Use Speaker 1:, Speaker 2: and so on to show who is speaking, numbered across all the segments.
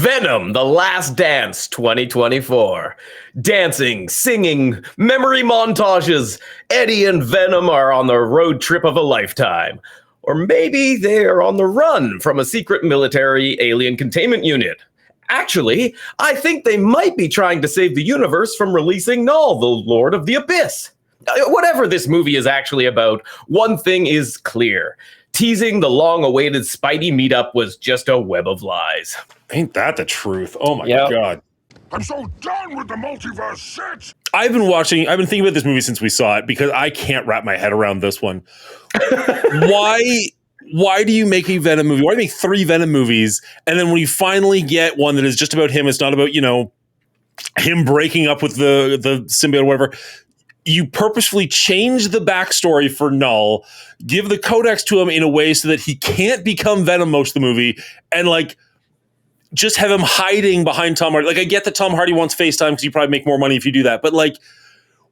Speaker 1: Venom, The Last Dance 2024. Dancing, singing, memory montages. Eddie and Venom are on the road trip of a lifetime. Or maybe they are on the run from a secret military alien containment unit. Actually, I think they might be trying to save the universe from releasing Null, the Lord of the Abyss. Whatever this movie is actually about, one thing is clear. Teasing the long-awaited Spidey meetup was just a web of lies.
Speaker 2: Ain't that the truth? Oh my God.
Speaker 3: I'm so done with the multiverse shit!
Speaker 2: I've been thinking about this movie since we saw it because I can't wrap my head around this one. Why do you make a Venom movie? Why do you make 3 Venom movies? And then when you finally get one that is just about him, it's not about, him breaking up with the symbiote or whatever. You purposefully change the backstory for Null, give the codex to him in a way so that he can't become Venom most of the movie, and just have him hiding behind Tom Hardy. I get that Tom Hardy wants FaceTime because you probably make more money if you do that, but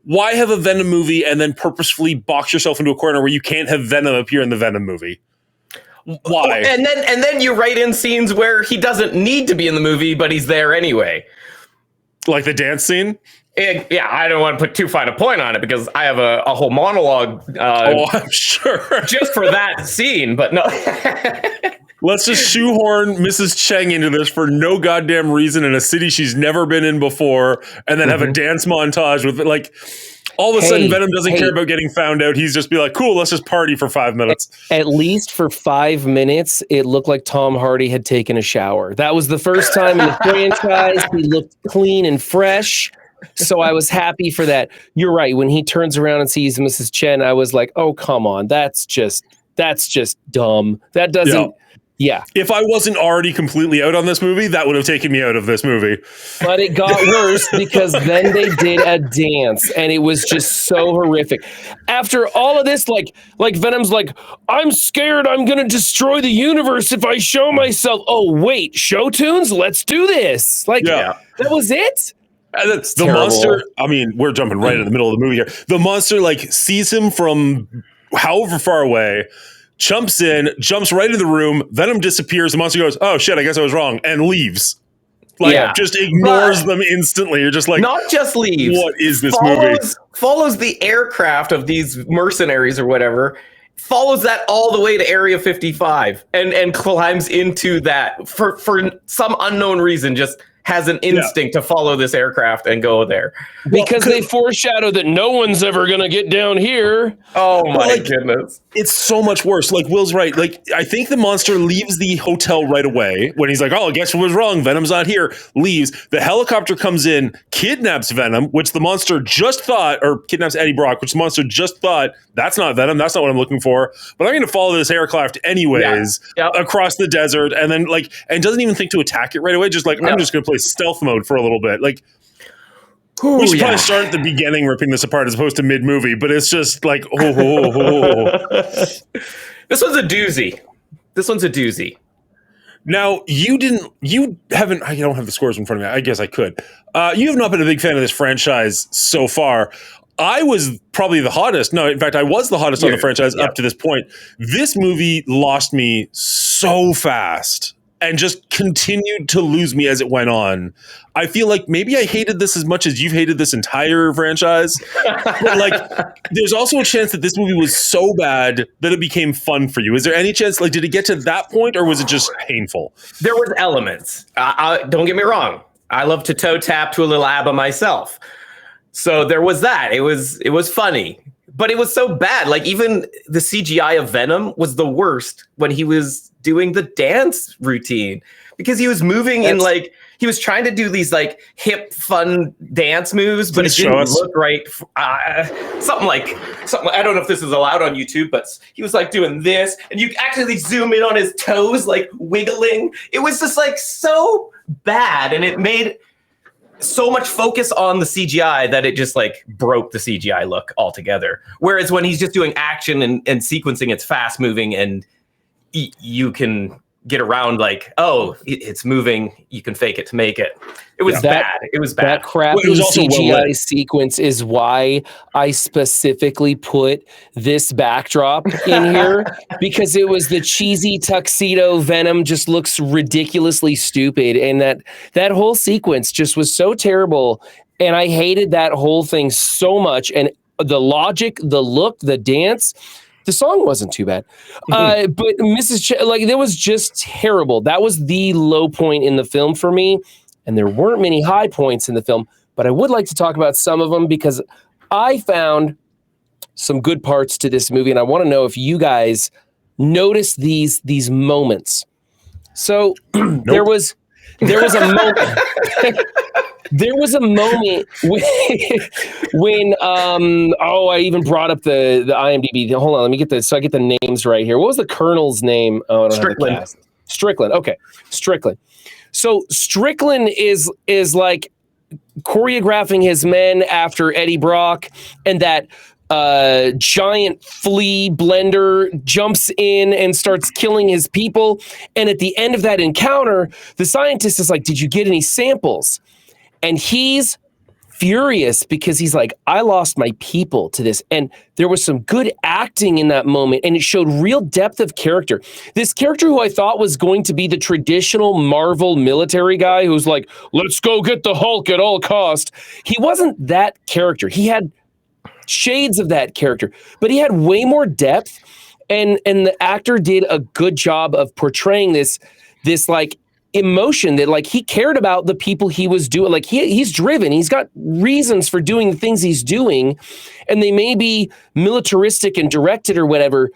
Speaker 2: why have a Venom movie and then purposefully box yourself into a corner where you can't have Venom appear in the Venom movie? Why?
Speaker 1: And then you write in scenes where he doesn't need to be in the movie, but he's there anyway.
Speaker 2: Like the dance scene?
Speaker 1: I don't want to put too fine a point on it because I have a whole monologue.
Speaker 2: I'm sure.
Speaker 1: Just for that scene, but no.
Speaker 2: Let's just shoehorn Mrs. Cheng into this for no goddamn reason in a city she's never been in before, and then have a dance montage with it. All of a sudden, Venom doesn't care about getting found out. He's just be like, cool, let's just party for 5 minutes.
Speaker 4: At least for 5 minutes, it looked like Tom Hardy had taken a shower. That was the first time in the franchise. He looked clean and fresh. So I was happy for that. You're right. When he turns around and sees Mrs. Chen, I was like, oh, come on. That's just dumb. That doesn't. Yeah.
Speaker 2: If I wasn't already completely out on this movie, that would have taken me out of this movie.
Speaker 4: But it got worse because then they did a dance and it was just so horrific. After all of this, Venom's like, I'm scared I'm going to destroy the universe if I show myself. Oh, wait, show tunes? Let's do this. That was it?
Speaker 2: The
Speaker 4: terrible.
Speaker 2: Monster, we're jumping right in the middle of the movie here. The monster sees him from however far away, jumps in, jumps right into the room. Venom disappears. The monster goes, oh shit, I guess I was wrong, and leaves. Just ignores them instantly. You're just
Speaker 1: not just leaves.
Speaker 2: What is this movie?
Speaker 1: Follows the aircraft of these mercenaries or whatever. Follows that all the way to Area 55 and climbs into that for some unknown reason. Just has an instinct to follow this aircraft and go there.
Speaker 4: Because they foreshadow that no one's ever going to get down here.
Speaker 1: Oh my goodness.
Speaker 2: It's so much worse. Will's right. I think the monster leaves the hotel right away when he's like, oh, I guess what was wrong. Venom's not here. Leaves. The helicopter comes in, kidnaps Venom, which the monster just thought, or kidnaps Eddie Brock, which the monster just thought, that's not Venom. That's not what I'm looking for. But I'm going to follow this aircraft anyways across the desert. And then and doesn't even think to attack it right away. Just I'm just going to play stealth mode for a little bit. We should probably start at the beginning ripping this apart as opposed to mid-movie, but it's just This
Speaker 1: one's a doozy.
Speaker 2: Now, I don't have the scores in front of me. I guess I could. You have not been a big fan of this franchise so far. I was probably the hottest. No, in fact, I was the hottest on the franchise up to this point. This movie lost me so fast and just continued to lose me as it went on. I feel like maybe I hated this as much as you've hated this entire franchise. But there's also a chance that this movie was so bad that it became fun for you. Is there any chance, did it get to that point or was it just painful?
Speaker 1: There was elements. Don't get me wrong. I love to toe tap to a little ABBA myself. So there was that. It was funny, but it was so bad. Even the CGI of Venom was the worst when he was doing the dance routine because he was moving he was trying to do these hip fun dance moves, but it didn't look right. Something I don't know if this is allowed on YouTube, but he was doing this and you actually zoom in on his toes, wiggling. It was just so bad. And it made so much focus on the CGI that it just broke the CGI look altogether. Whereas when he's just doing action and sequencing, it's fast moving and you can get around like, oh, it's moving. You can fake it to make it. It was bad. It was bad.
Speaker 4: That crappy
Speaker 2: it was also
Speaker 4: CGI sequence is why I specifically put this backdrop in here because it was the cheesy tuxedo Venom just looks ridiculously stupid. And that whole sequence just was so terrible. And I hated that whole thing so much. And the logic, the look, the dance, the song wasn't too bad. But that was just terrible. That was the low point in the film for me. And there weren't many high points in the film, but I would like to talk about some of them because I found some good parts to this movie. And I want to know if you guys noticed these moments. So there was a moment. There was a moment when I even brought up the IMDb. Hold on, let me get this so I get the names right here. What was the Colonel's name? Oh, I don't
Speaker 1: Strickland.
Speaker 4: have the cast. Strickland. Okay, Strickland. So Strickland is like choreographing his men after Eddie Brock, and that giant flea blender jumps in and starts killing his people. And at the end of that encounter, the scientist is like, "Did you get any samples?" And he's furious because he's like, I lost my people to this. And there was some good acting in that moment, and it showed real depth of character. This character who I thought was going to be the traditional Marvel military guy who's like, let's go get the Hulk at all cost. He wasn't that character. He had shades of that character, but he had way more depth. And the actor did a good job of portraying this like emotion that like he cared about the people he was doing. Like he's driven, he's got reasons for doing the things he's doing, and they may be militaristic and directed or whatever,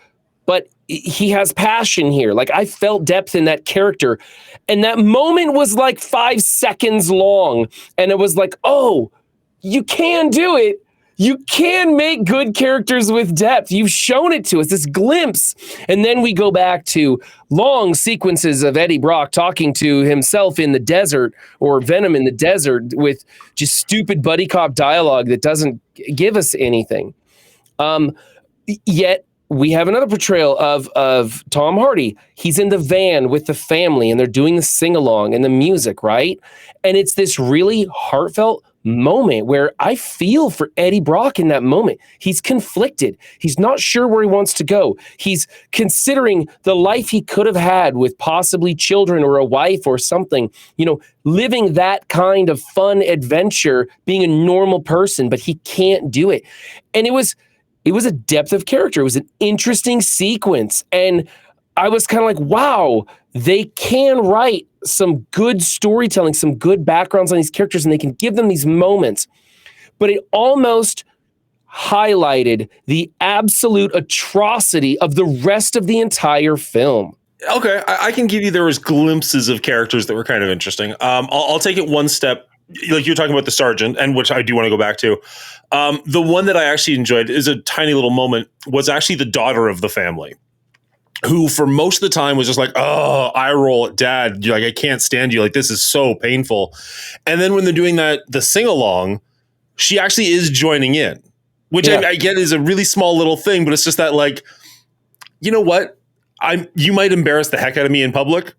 Speaker 4: but he has passion here. Like I felt depth in that character, and that moment was like 5 seconds long, and it was like, oh, you can do it. You can make good characters with depth. You've shown it to us, this glimpse. And then we go back to long sequences of Eddie Brock talking to himself in the desert, or Venom in the desert, with just stupid buddy cop dialogue that doesn't give us anything. Yet we have another portrayal of Tom Hardy. He's in the van with the family, and they're doing the sing-along and the music, right? And it's this really heartfelt moment where I feel for Eddie Brock in that moment. He's conflicted. He's not sure where he wants to go. He's considering the life he could have had with possibly children or a wife or something, living that kind of fun adventure, being a normal person, but he can't do it. And it was a depth of character. It was an interesting sequence. And I was kind of like, wow, they can write some good storytelling, some good backgrounds on these characters, and they can give them these moments. But it almost highlighted the absolute atrocity of the rest of the entire film.
Speaker 2: Okay, I can give you, there was glimpses of characters that were kind of interesting. I'll take it one step. Like you're talking about the sergeant, and which I do want to go back to. The one that I actually enjoyed is a tiny little moment, was actually the daughter of the family, who for most of the time was just like, oh, eye roll at dad. You're like, I can't stand you. Like, this is so painful. And then when they're doing the sing along, she actually is joining in, which I get is a really small little thing, but it's just that, like, you know what? You might embarrass the heck out of me in public,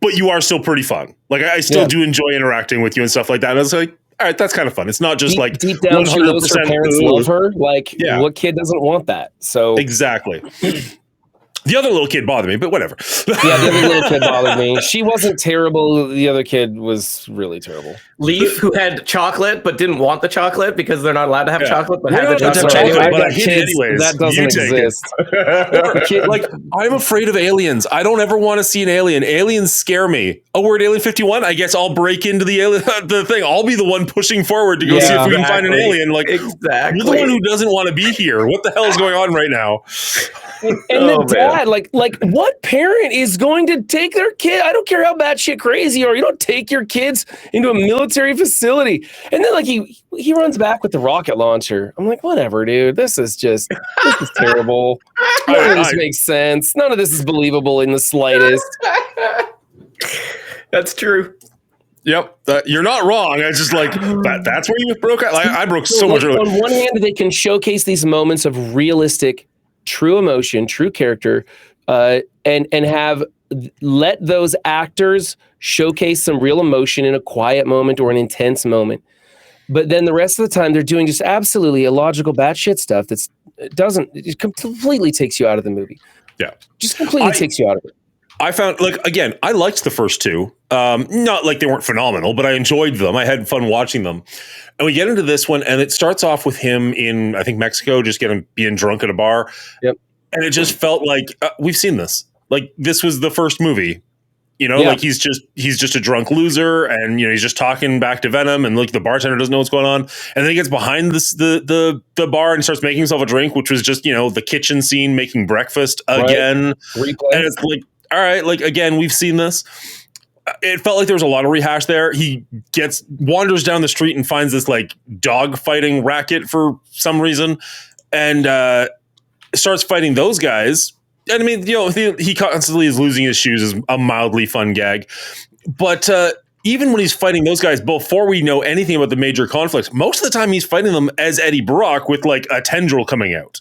Speaker 2: but you are still pretty fun. Like, I still do enjoy interacting with you and stuff like that. And I was like, all right, that's kind of fun. It's not just
Speaker 4: deep down, she knows her parents love her. Like, what kid doesn't want that? So
Speaker 2: exactly. The other little kid bothered me, but whatever.
Speaker 4: Yeah, the other little kid bothered me. She wasn't terrible. The other kid was really terrible.
Speaker 1: Leaf, who had chocolate but didn't want the chocolate because they're not allowed to have chocolate, but had the chocolate.
Speaker 2: But I hate it anyways.
Speaker 4: That doesn't exist.
Speaker 2: Like, I'm afraid of aliens. I don't ever want to see an alien. Aliens scare me. Oh, we're at Alien 51? I guess I'll break into the thing. I'll be the one pushing forward to go see if we can find an alien. Like, exactly. You're the one who doesn't want to be here. What the hell is going on right now?
Speaker 4: And the dad, like what parent is going to take their kid? I don't care how batshit crazy you are. You don't take your kids into a military facility. And then, like, he runs back with the rocket launcher. I'm like, whatever, dude. This is terrible. None of this makes sense. None of this is believable in the slightest.
Speaker 1: That's true.
Speaker 2: Yep, you're not wrong. I just like that's where you broke out. Like, I broke so much earlier.
Speaker 4: On one hand, they can showcase these moments of realistic, true emotion, true character, and have let those actors showcase some real emotion in a quiet moment or an intense moment. But then the rest of the time, they're doing just absolutely illogical batshit stuff it completely takes you out of the movie.
Speaker 2: Yeah.
Speaker 4: Just completely takes you out of it.
Speaker 2: I found, like, again, I liked the first two. Not like they weren't phenomenal, but I enjoyed them. I had fun watching them. And we get into this one, and it starts off with him in, I think, Mexico, just being drunk at a bar.
Speaker 4: Yep.
Speaker 2: And it just felt like we've seen this. Like, this was the first movie. You know, like he's just a drunk loser, and he's just talking back to Venom, and like the bartender doesn't know what's going on, and then he gets behind the bar and starts making himself a drink, which was just the kitchen scene making breakfast again. Right. And it's like, all right, like again, we've seen this. It felt like there was a lot of rehash there. He wanders down the street and finds this like dog fighting racket for some reason, and starts fighting those guys. And I mean, he constantly is losing his shoes is a mildly fun gag. But even when he's fighting those guys, before we know anything about the major conflicts, most of the time he's fighting them as Eddie Brock with like a tendril coming out.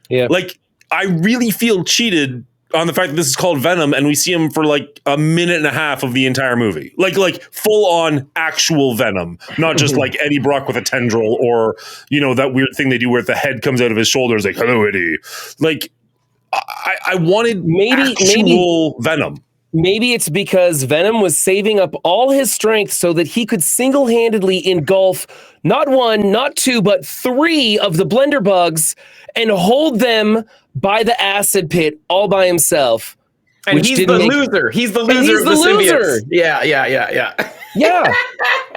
Speaker 2: Yeah. Like, I really feel cheated on the fact that this is called Venom and we see him for like a minute and a half of the entire movie. Like full on actual Venom, not just like Eddie Brock with a tendril or, that weird thing they do where the head comes out of his shoulders like, hello, Eddie. Like, I wanted actual Venom.
Speaker 4: Maybe it's because Venom was saving up all his strength so that he could single-handedly engulf not one, not two, but 3 of the blender bugs and hold them by the acid pit all by himself.
Speaker 1: And he's the loser. He's the loser of the symbiotes. Yeah.
Speaker 4: Yeah.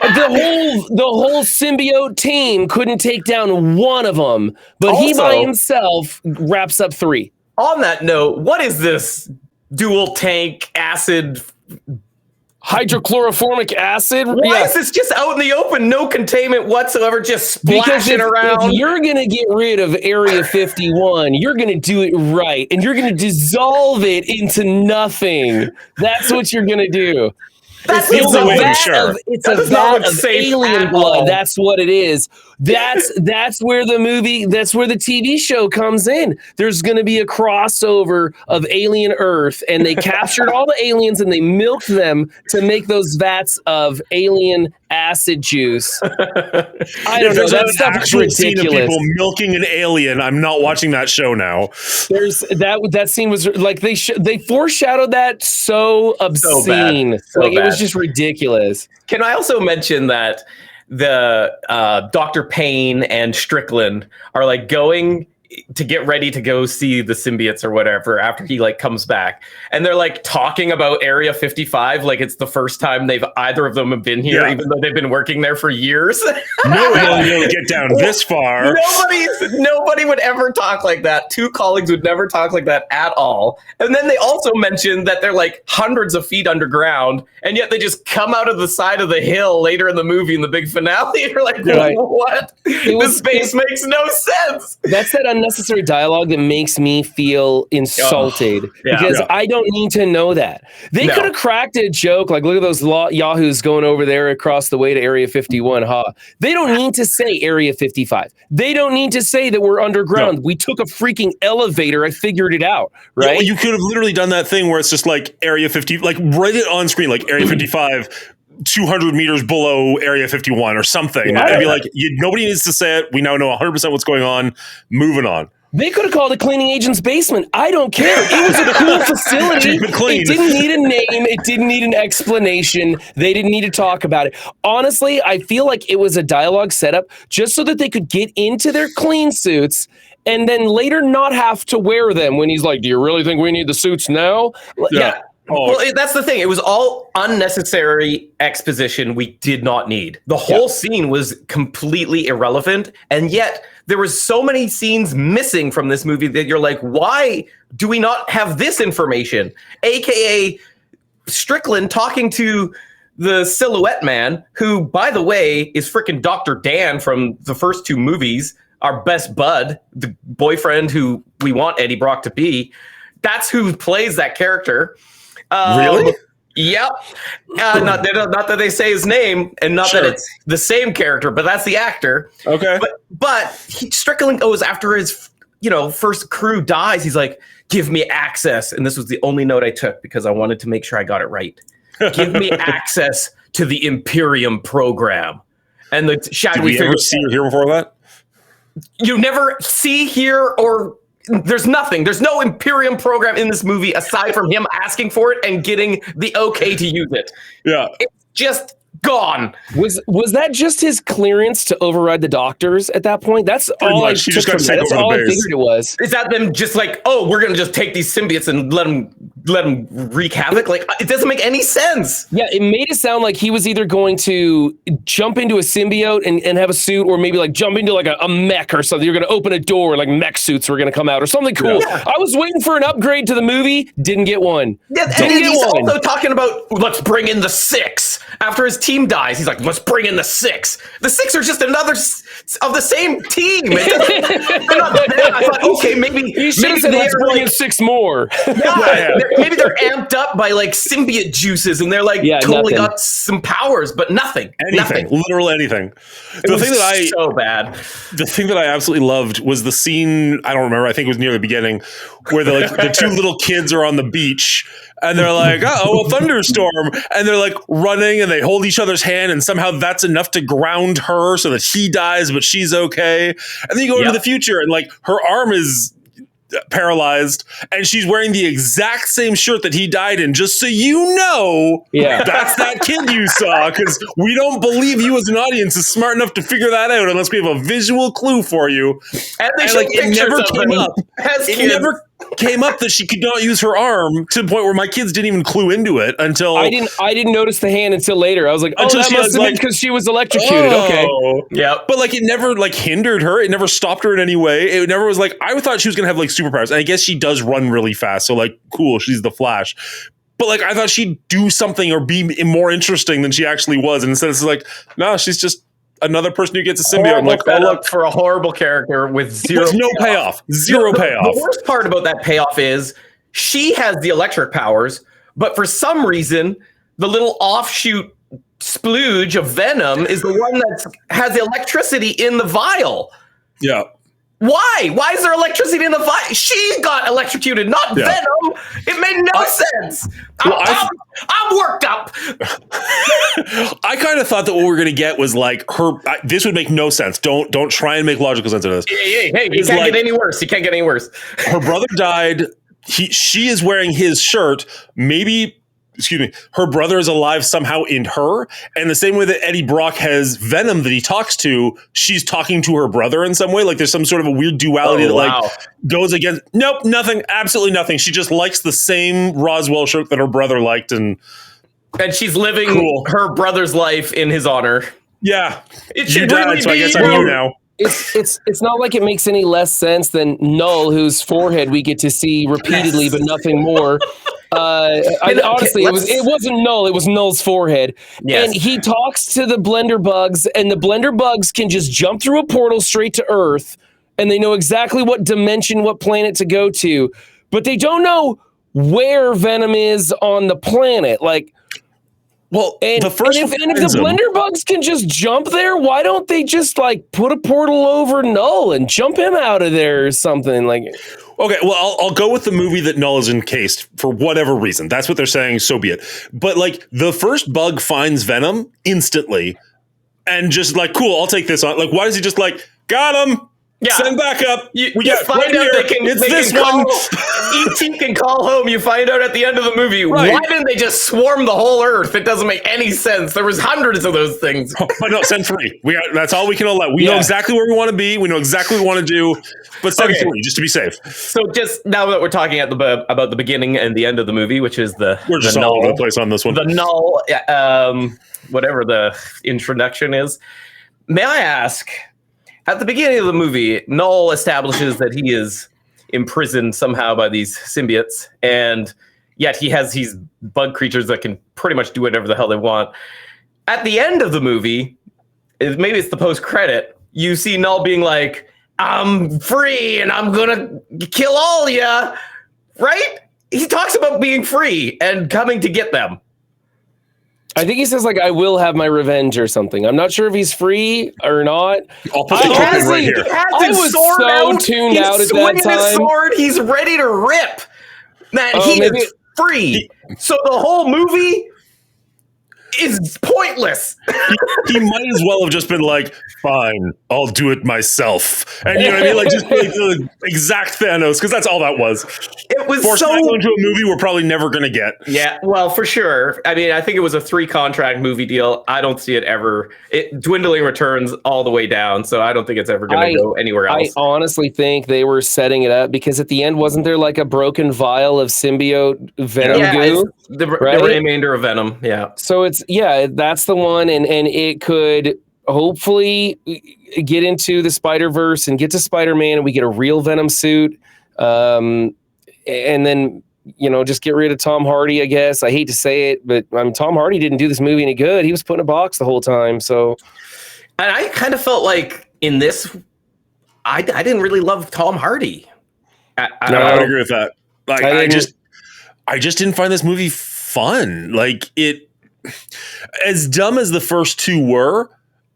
Speaker 4: The whole symbiote team couldn't take down one of them, but also, he by himself wraps up 3.
Speaker 1: On that note, what is this dual tank acid?
Speaker 4: Hydrochloroformic acid?
Speaker 1: Why is this just out in the open? No containment whatsoever, just splashing around.
Speaker 4: If you're going to get rid of Area 51, you're going to do it right, and you're going to dissolve it into nothing. That's what you're going to do.
Speaker 1: That's the only way, sure.
Speaker 4: It's a vat of alien blood. That's what it is. That's where that's where the TV show comes in. There's going to be a crossover of Alien Earth, and they captured all the aliens and they milked them to make those vats of alien acid juice. I don't know. That stuff is ridiculous. Scene of people
Speaker 2: milking an alien. I'm not watching that show now.
Speaker 4: There's that scene was like they foreshadowed that so obscene. It was just ridiculous.
Speaker 1: Can I also mention that the Dr. Payne and Strickland are like going to get ready to go see the symbiotes or whatever after he like comes back, and they're like talking about Area 55 like it's the first time either of them have been here, even though they've been working there for years.
Speaker 2: No alien get down this far.
Speaker 1: Nobody would ever talk like that. 2 colleagues would never talk like that at all. And then they also mentioned that they're like hundreds of feet underground, and yet they just come out of the side of the hill later in the movie in the big finale. You're like, what? This space makes no sense.
Speaker 4: That's that unnecessary dialogue that makes me feel insulted because I don't need to know that. They could have cracked a joke like, look at those yahoos going over there across the way to Area 51. They don't need to say Area 55. They don't need to say that we're underground. We took a freaking elevator. I figured it out, right?
Speaker 2: You could have literally done that thing where it's just like Area 50, like write it on screen, like Area 55, 200 meters below Area 51 or something. I'd be like, nobody needs to say it. We now know 100% what's going on. Moving on.
Speaker 4: They could have called it Cleaning Agent's Basement. I don't care. It was a cool facility. It didn't need a name. It didn't need an explanation. They didn't need to talk about it. Honestly, I feel like it was a dialogue setup just so that they could get into their clean suits and then later not have to wear them when he's like, do you really think we need the suits now? Yeah.
Speaker 1: Well, that's the thing. It was all unnecessary exposition we did not need. The whole scene was completely irrelevant, and yet there was so many scenes missing from this movie that you're like, why do we not have this information? AKA Strickland talking to the Silhouette Man, who, by the way, is freaking Dr. Dan from the first 2 movies, our best bud, the boyfriend who we want Eddie Brock to be. That's who plays that character.
Speaker 2: Really?
Speaker 1: Yep. Not that they say his name, and not that it's the same character, but that's the actor.
Speaker 2: Okay.
Speaker 1: But Strickland goes after his first crew dies, he's like, give me access. And this was the only note I took because I wanted to make sure I got it right. Give me access to the Imperium program. And the
Speaker 2: Did we ever see or hear before that?
Speaker 1: You never see, hear, or there's nothing. There's no Imperium program in this movie aside from him asking for it and getting the okay to use it.
Speaker 2: Yeah.
Speaker 1: It's just gone.
Speaker 4: Was that just his clearance to override the doctors at that point? That's
Speaker 2: Pretty
Speaker 4: all
Speaker 2: much. He just got sent
Speaker 4: That's
Speaker 2: over the
Speaker 4: all I
Speaker 2: base.
Speaker 4: figured it was.
Speaker 1: Is that them just like, oh, we're gonna just take these symbiotes and let them wreak havoc? Like, it doesn't make any sense.
Speaker 4: Yeah, it made it sound like he was either going to jump into a symbiote and have a suit, or maybe like jump into like a mech or something. You're going to open a door, like mech suits were going to come out or something cool.
Speaker 1: Yeah.
Speaker 4: I was waiting for an upgrade to the movie. Didn't get one.
Speaker 1: Yeah, and he's also talking about, let's bring in the 6. After his team dies, he's like, let's bring in the 6. The 6 are just another of the same team. They're not there. I thought, okay, maybe
Speaker 4: He should have said, let's bring in 6 more.
Speaker 1: Maybe they're amped up by like symbiote juices and they're like totally got some powers, but nothing.
Speaker 2: Literally anything. The thing that I absolutely loved was the scene, I don't remember, I think it was near the beginning, where the 2 little kids are on the beach and they're like, a thunderstorm, and they're like running and they hold each other's hand, and somehow that's enough to ground her so that he dies but she's okay. And then you go into the future and like her arm is paralyzed and she's wearing the exact same shirt that he died in, just so you know. That's that kid you saw, because we don't believe you as an audience is smart enough to figure that out unless we have a visual clue for you.
Speaker 1: And
Speaker 2: it never came up. It never came up that she could not use her arm, to the point where my kids didn't even clue into it until
Speaker 4: I didn't notice the hand until later. I was like,
Speaker 2: until
Speaker 4: that
Speaker 2: she
Speaker 4: must
Speaker 2: was
Speaker 4: have been
Speaker 2: like,
Speaker 4: because she was electrocuted. Okay.
Speaker 1: Yeah.
Speaker 2: But like, it never like hindered her. It never stopped her in any way. It never was like, I thought she was gonna have like superpowers. And I guess she does run really fast. So like, cool, she's the Flash. But like, I thought she'd do something or be more interesting than she actually was. And instead it's like, no, she's just another person who gets a symbiote. I'm like,
Speaker 1: oh, look, for a horrible character with zero
Speaker 2: payoff. Zero payoff.
Speaker 1: The worst part about that payoff is she has the electric powers, but for some reason, the little offshoot splooge of Venom is the one that has the electricity in the vial.
Speaker 2: Yeah.
Speaker 1: Why? Why is there electricity in the vial? She got electrocuted, not Venom. It made no sense. I'm worked up.
Speaker 2: I kind of thought that what we were going to get was like her. This would make no sense. Don't try and make logical sense of this.
Speaker 1: Hey, you can't get any worse. You can't get any worse.
Speaker 2: Her brother died. She is wearing his shirt. Maybe, her brother is alive somehow in her. And the same way that Eddie Brock has Venom that he talks to, she's talking to her brother in some way. Like there's some sort of a weird duality that like goes against. Nope, nothing. Absolutely nothing. She just likes the same Roswell shirt that her brother liked, and
Speaker 1: she's living her brother's life in his honor.
Speaker 2: Yeah,
Speaker 1: it should really
Speaker 2: so
Speaker 1: be.
Speaker 2: I guess I'm you now.
Speaker 4: It's not like it makes any less sense than Null, whose forehead we get to see repeatedly, but nothing more. Honestly, it wasn't Null. It was Null's forehead. Yes. And he talks to the blender bugs, and the blender bugs can just jump through a portal straight to Earth, and they know exactly what dimension, what planet to go to, but they don't know where Venom is on the planet. Like, well, if the blender bugs can just jump there, why don't they just like put a portal over Null and jump him out of there or something? Like,
Speaker 2: okay, well, I'll go with the movie that Null is encased for whatever reason. That's what they're saying. So be it. But like the first bug finds Venom instantly, and just like, cool, I'll take this on. Like, why does he just like got him? Yeah. Send back up.
Speaker 1: You find out they can. It's this one. E.T. can call home. You find out at the end of the movie. Right. Why didn't they just swarm the whole Earth? It doesn't make any sense. There was hundreds of those things.
Speaker 2: But no, send free. That's all we can allow. We know exactly where we want to be. We know exactly what we want to do. But send free, just to be safe.
Speaker 1: So just now that we're talking about the beginning and the end of the movie, which is
Speaker 2: we're just all over the place on this one.
Speaker 1: The Null, whatever the introduction is. May I ask? At the beginning of the movie, Null establishes that he is imprisoned somehow by these symbiotes, and yet he has these bug creatures that can pretty much do whatever the hell they want. At the end of the movie, maybe it's the post-credit, you see Null being like, I'm free and I'm gonna kill all ya, right? He talks about being free and coming to get them.
Speaker 4: I think he says like, "I will have my revenge" or something. I'm not sure if he's free or not.
Speaker 2: I'll put the
Speaker 4: I
Speaker 2: clip in right
Speaker 4: honestly-
Speaker 2: here.
Speaker 4: I was so tuned out at that
Speaker 1: swinging his
Speaker 4: time.
Speaker 1: sword. He's ready to rip. Man,
Speaker 4: Oh,
Speaker 1: he
Speaker 4: maybe-
Speaker 1: is free. So the whole movie is pointless.
Speaker 2: He might as well have just been like, fine, I'll do it myself. And you know what I mean? Like, just like the exact Thanos, because that's all that was.
Speaker 1: It was
Speaker 2: Forced
Speaker 1: so
Speaker 2: into a movie we're probably never going to get.
Speaker 1: Yeah, well, for sure. I mean, I think it was a 3-contract movie deal. I don't see it ever. Dwindling returns all the way down, so I don't think it's ever going to go anywhere
Speaker 4: I
Speaker 1: else.
Speaker 4: honestly think they were setting it up because at the end, wasn't there like a broken vial of symbiote Venom goo?
Speaker 1: It's the
Speaker 4: right?
Speaker 1: remainder of Venom. Yeah.
Speaker 4: So that's the one, and it could hopefully get into the Spider-Verse and get to Spider-Man, and we get a real Venom suit, and then just get rid of Tom Hardy. I guess I hate to say it, but Tom Hardy didn't do this movie any good. He was put in a box the whole time. So,
Speaker 1: And I kind of felt like in this, I didn't really love Tom Hardy.
Speaker 2: I would agree with that. Like, I just didn't find this movie fun. Like, it, as dumb as the first two were,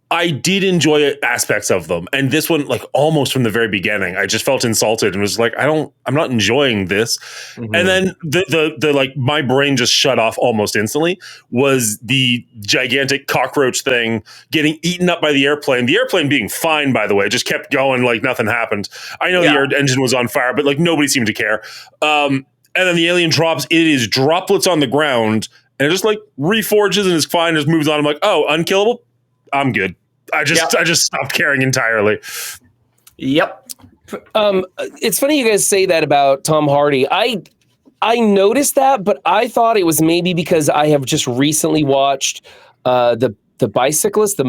Speaker 2: I did enjoy aspects of them. And this one, like, almost from the very beginning, I just felt insulted and was like, I'm not enjoying this. Mm-hmm. And then the like, my brain just shut off almost instantly was the gigantic cockroach thing getting eaten up by the airplane. The airplane being fine, by the way, just kept going like nothing happened. I know the air engine was on fire, but like nobody seemed to care. And then the alien drops, it is droplets on the ground and it just like reforges and is fine, just moves on. I'm like, oh, unkillable? I'm good. I just stopped caring entirely.
Speaker 1: Yep.
Speaker 4: It's funny you guys say that about Tom Hardy. I noticed that, but I thought it was maybe because I have just recently watched the bicyclist,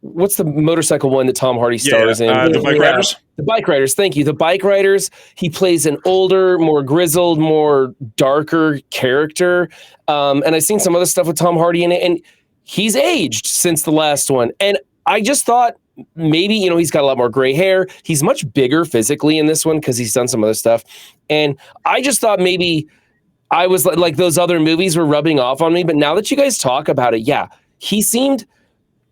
Speaker 4: what's the motorcycle one that Tom Hardy stars in?
Speaker 2: The Bike Riders?
Speaker 4: The Bike Riders, thank you. The Bike Riders, he plays an older, more grizzled, more darker character. And I've seen some other stuff with Tom Hardy in it, and he's aged since the last one. And I just thought maybe, he's got a lot more gray hair. He's much bigger physically in this one because he's done some other stuff. And I just thought maybe I was like those other movies were rubbing off on me. But now that you guys talk about it, he seemed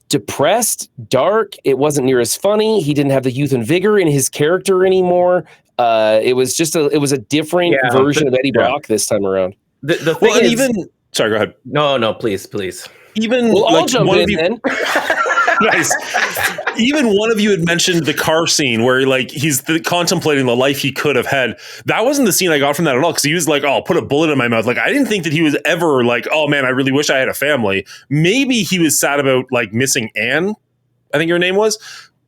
Speaker 4: depressed, dark. It wasn't near as funny. He didn't have the youth and vigor in his character anymore. It was a different version of Eddie Brock this time around.
Speaker 1: The thing is,
Speaker 2: sorry, go ahead.
Speaker 1: No, please.
Speaker 2: Even
Speaker 4: I'll jump in then.
Speaker 2: Nice. Even one of you had mentioned the car scene where he's contemplating the life he could have had. That wasn't the scene I got from that at all, because he was like, oh, I'll put a bullet in my mouth. Like, I didn't think that he was ever like, oh man, I really wish I had a family. Maybe he was sad about like missing Anne, I think her name was.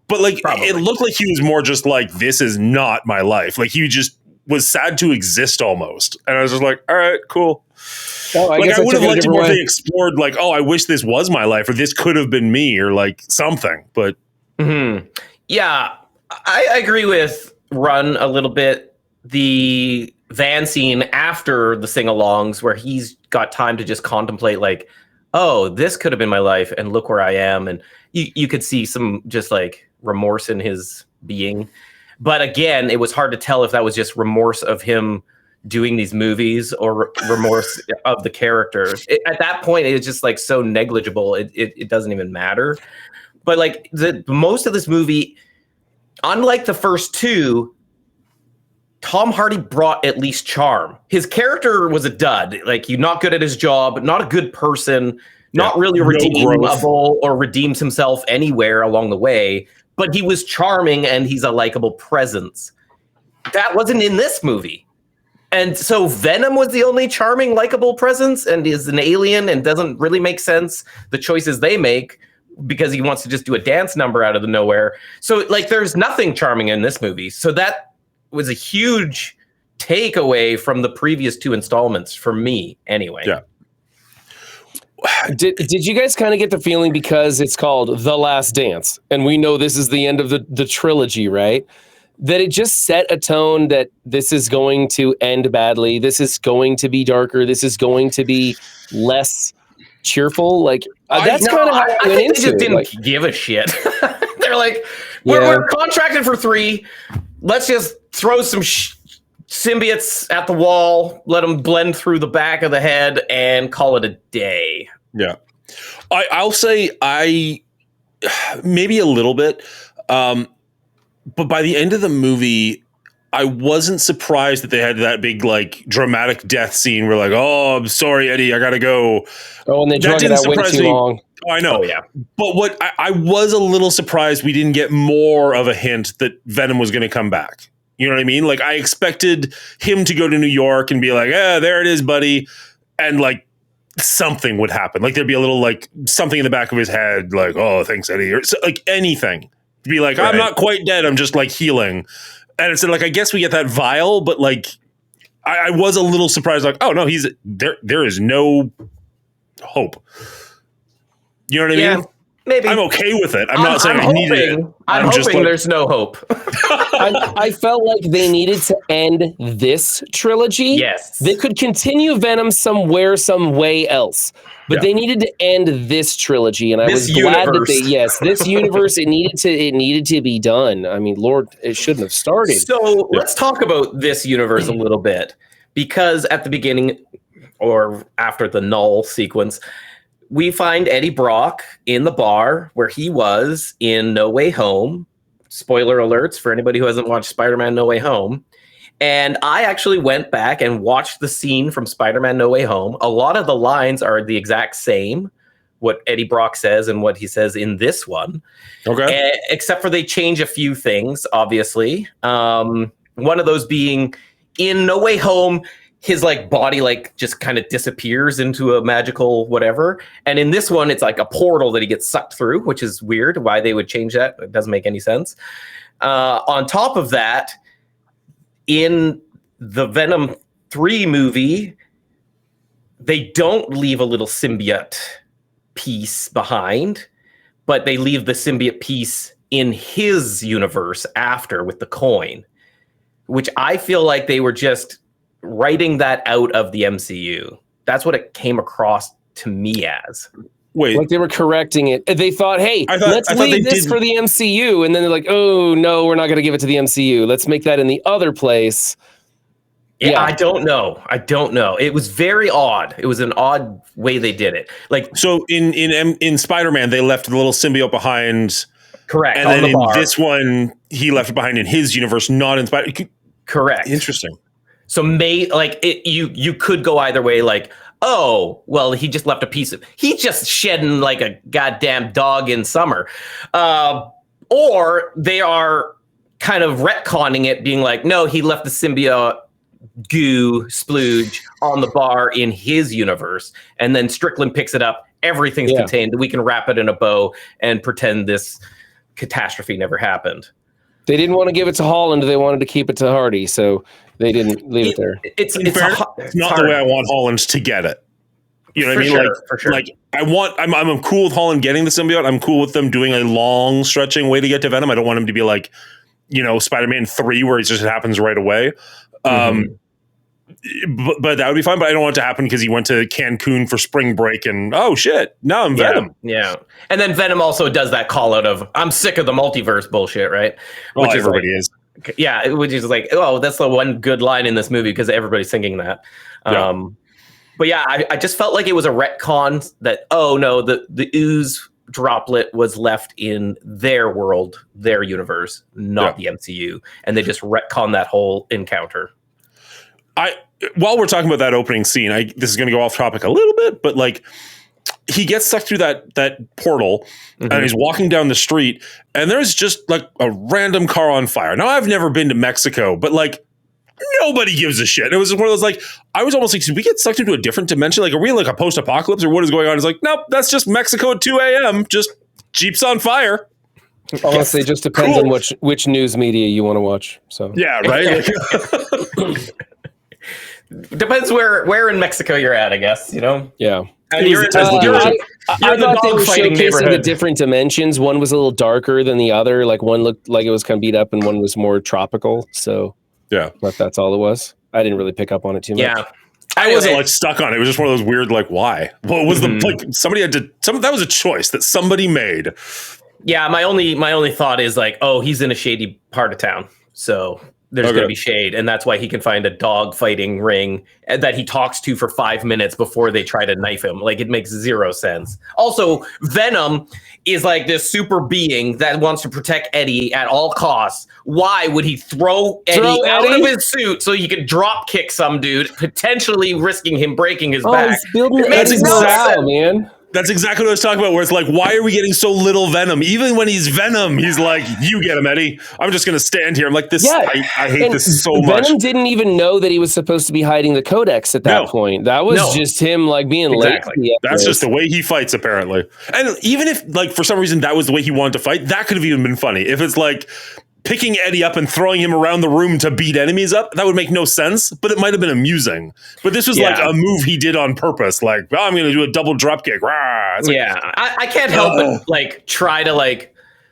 Speaker 2: But like, probably. It looked like he was more just like, this is not my life. Like, he just was sad to exist almost. And I was just like, all right, cool.
Speaker 4: Oh, I
Speaker 2: would have liked to more if they explored like, oh, I wish this was my life, or this could have been me, or like something. But
Speaker 1: yeah, I agree with Run a little bit. The van scene after the sing-alongs where he's got time to just contemplate like, oh, this could have been my life and look where I am. And you could see some just like remorse in his being. But again, it was hard to tell if that was just remorse of him doing these movies or remorse of the character. At that point, it was just like so negligible. It doesn't even matter. But like the most of this movie, unlike the first two, Tom Hardy brought at least charm. His character was a dud. Like, he's not good at his job, not a good person, not really redeemable or redeems himself anywhere along the way. But he was charming and he's a likable presence. That wasn't in this movie. And so Venom was the only charming, likable presence and is an alien and doesn't really make sense, the choices they make, because he wants to just do a dance number out of the nowhere. So like, there's nothing charming in this movie. So that was a huge takeaway from the previous two installments for me anyway.
Speaker 2: Yeah.
Speaker 4: Did you guys kind of get the feeling, because it's called The Last Dance and we know this is the end of the trilogy, right? That it just set a tone that this is going to end badly. This is going to be darker. This is going to be less cheerful. Like, that's kind of how I went into it. They just
Speaker 1: didn't give a shit. They're like, we're contracted for 3. Let's just throw some symbiotes at the wall, let them blend through the back of the head, and call it a day.
Speaker 2: Yeah. I'll say maybe a little bit. But by the end of the movie, I wasn't surprised that they had that big, like, dramatic death scene where, like, oh, I'm sorry, Eddie, I gotta go.
Speaker 4: Oh, and they drug it out way too long.
Speaker 2: Oh, I know.
Speaker 1: Oh, yeah.
Speaker 2: But what I was a little surprised we didn't get more of a hint that Venom was going to come back. You know what I mean? Like, I expected him to go to New York and be like, there it is, buddy. And, like, something would happen. Like, there'd be a little, like, something in the back of his head, like, oh, thanks, Eddie. Or so, like, anything. To be like, I'm not quite dead. I'm just, like, healing. And it's like, I guess we get that vial, but, like, I was a little surprised. Like, oh, no, he's there. There is no hope. You know what I mean?
Speaker 1: Maybe.
Speaker 2: I'm okay with it. I'm not saying I needed it.
Speaker 1: I'm hoping like, there's no hope.
Speaker 4: I felt like they needed to end this trilogy.
Speaker 1: Yes.
Speaker 4: They could continue Venom somewhere, some way else. But they needed to end this trilogy. And I was glad that this universe, it needed to be done. I mean, Lord, it shouldn't have started.
Speaker 1: So let's talk about this universe a little bit. Because at the beginning, or after the null sequence, we find Eddie Brock in the bar where he was in No Way Home. Spoiler alerts for anybody who hasn't watched Spider-Man No Way Home. And I actually went back and watched the scene from Spider-Man No Way Home. A lot of the lines are the exact same, what Eddie Brock says and what he says in this one. Okay. Except for they change a few things, obviously. One of those being in No Way Home, his like body like just kind of disappears into a magical whatever. And in this one, it's like a portal that he gets sucked through, which is weird. Why they would change that, it doesn't make any sense. On top of that, in the Venom 3 movie, they don't leave a little symbiote piece behind, but they leave the symbiote piece in his universe after with the coin, which I feel like they were just writing that out of the MCU. That's what it came across to me as.
Speaker 2: Wait,
Speaker 4: like they were correcting it. They thought, hey, let's leave this for the MCU. And then they're like, oh, no, we're not going to give it to the MCU. Let's make that in the other place.
Speaker 1: Yeah, I don't know. It was very odd. It was an odd way they did it. Like,
Speaker 2: so in Spider-Man, they left the little symbiote behind.
Speaker 1: Correct.
Speaker 2: And then in this one, he left it behind in his universe, not in Spider.
Speaker 1: Correct.
Speaker 2: Interesting.
Speaker 1: So you could go either way. Like, oh, well, he just left a piece of. He's just shedding like a goddamn dog in summer, or they are kind of retconning it, being like, no, he left the symbiote goo splooge on the bar in his universe, and then Strickland picks it up. Everything's contained. We can wrap it in a bow and pretend this catastrophe never happened.
Speaker 4: They didn't want to give it to Holland. They wanted to keep it to Hardy, so they didn't leave it there.
Speaker 2: It's not the way I want Holland to get it. You know what I mean?
Speaker 1: Sure, for sure.
Speaker 2: Like I'm cool with Holland getting the symbiote. I'm cool with them doing a long stretching way to get to Venom. I don't want him to be like, Spider-Man 3 where it just happens right away. But that would be fine. But I don't want it to happen because he went to Cancun for spring break and oh shit, now I'm Venom.
Speaker 1: Yeah. And then Venom also does that call out of I'm sick of the multiverse bullshit, right?
Speaker 2: Which everybody is.
Speaker 1: Yeah, which is like, oh, that's the one good line in this movie because everybody's singing that. But yeah, I just felt like it was a retcon that, oh no, the ooze droplet was left in their world, their universe, not the MCU. And they just retcon that whole encounter.
Speaker 2: While we're talking about that opening scene, this is going to go off topic a little bit, but like he gets sucked through that portal and he's walking down the street and there's just like a random car on fire. Now I've never been to Mexico, but like nobody gives a shit. It was one of those like, I was almost like, did we get sucked into a different dimension? Like, are we in like a post-apocalypse or what is going on? It's like, nope, that's just Mexico at 2 a.m. Just Jeeps on fire.
Speaker 4: Honestly, it just depends on which news media you want to watch. So
Speaker 2: yeah, right.
Speaker 1: Depends where in Mexico you're at, I guess.
Speaker 4: Yeah.
Speaker 1: And you're
Speaker 4: I thought they were showcasing the different dimensions. One was a little darker than the other. Like one looked like it was kind of beat up, and one was more tropical. So
Speaker 2: yeah,
Speaker 4: but that's all it was. I didn't really pick up on it too much.
Speaker 1: Yeah.
Speaker 2: I wasn't like stuck on it. It was just one of those weird, like, why? What was the like? Somebody had to. That was a choice that somebody made.
Speaker 1: Yeah, my only thought is like, oh, he's in a shady part of town, so there's going to be shade, and that's why he can find a dog fighting ring that he talks to for 5 minutes before they try to knife him. Like, it makes zero sense. Also, Venom is like this super being that wants to protect Eddie at all costs. Why would he throw Eddie out of his suit so he could drop kick some dude, potentially risking him breaking his back?
Speaker 4: He's building Eddie's morale, man.
Speaker 2: That's exactly what I was talking about, where it's like, why are we getting so little Venom? Even when he's Venom, he's like, you get him, Eddie. I'm just going to stand here. I'm like, this. I hate this so much. Venom
Speaker 4: didn't even know that he was supposed to be hiding the codex at that point. That was just him like being lazy.
Speaker 2: That's just the way he fights, apparently. And even if, like, for some reason that was the way he wanted to fight, that could have even been funny. If it's like picking Eddie up and throwing him around the room to beat enemies up, that would make no sense, but it might have been amusing. But this was like a move he did on purpose. Like, oh, I'm going to do a double drop kick. Like,
Speaker 1: I can't help but like try to like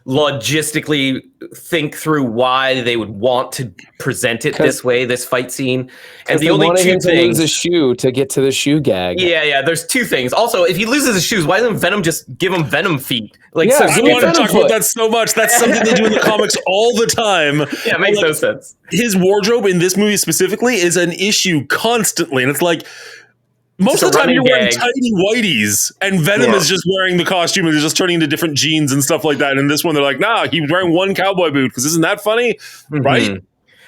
Speaker 1: logistically think through why they would want to present it this way, this fight scene. And the only two things, to
Speaker 4: lose a shoe to get to the shoe gag.
Speaker 1: Yeah. There's two things. Also, if he loses his shoes, why doesn't Venom just give him Venom feet? Like,
Speaker 2: I want to talk about that so much. That's something they do in the comics all the time.
Speaker 1: Yeah, it makes no sense.
Speaker 2: His wardrobe in this movie specifically is an issue constantly, and it's like, most of the time you're wearing tiny whiteys, and Venom is just wearing the costume and they're just turning into different jeans and stuff like that. And this one, they're like, nah, he's wearing one cowboy boot because isn't that funny? Mm-hmm. Right?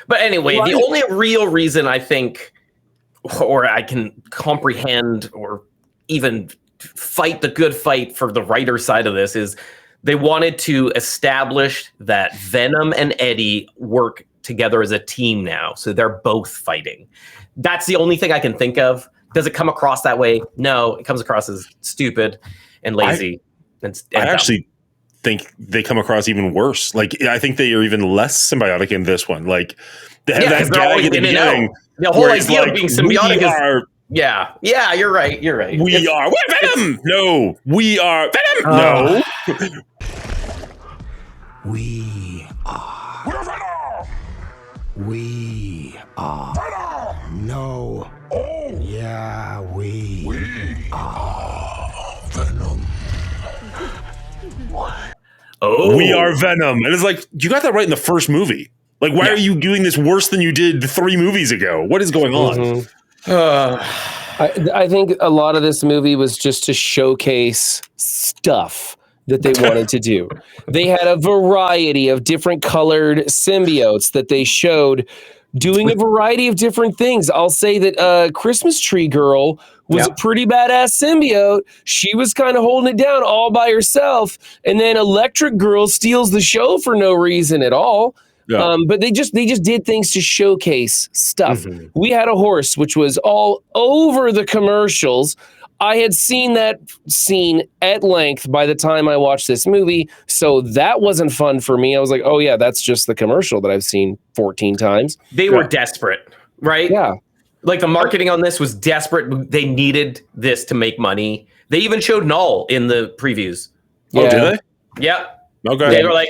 Speaker 1: But anyway, the only real reason I think, or I can comprehend or even fight the good fight for the writer side of this is they wanted to establish that Venom and Eddie work together as a team now. So they're both fighting. That's the only thing I can think of. Does it come across that way? No, it comes across as stupid and lazy. I
Speaker 2: actually think they come across even worse. Like, I think they are even less symbiotic in this one. Like, they have that gag at the beginning.
Speaker 1: The whole idea of being symbiotic is... Yeah, you're right. We're
Speaker 2: Venom! No, we are Venom! No.
Speaker 3: We are... We're Venom! We are... Venom! No. Oh! Yeah, we are Venom.
Speaker 2: Oh. We are Venom. And it's like, you got that right in the first movie. Like, why are you doing this worse than you did 3 movies ago? What is going on?
Speaker 4: I think a lot of this movie was just to showcase stuff that they wanted to do. They had a variety of different colored symbiotes that they showed doing a variety of different things. I'll say that Christmas Tree Girl was a pretty badass symbiote. She was kind of holding it down all by herself. And then Electric Girl steals the show for no reason at all. Yeah. But they just did things to showcase stuff. Mm-hmm. We had a horse, which was all over the commercials. I had seen that scene at length by the time I watched this movie, so that wasn't fun for me. I was like, oh yeah, that's just the commercial that I've seen 14 times.
Speaker 1: They were desperate, right?
Speaker 4: Yeah.
Speaker 1: Like, the marketing on this was desperate. They needed this to make money. They even showed Null in the previews.
Speaker 2: Oh, did they?
Speaker 1: Yep.
Speaker 2: Okay.
Speaker 1: They were like,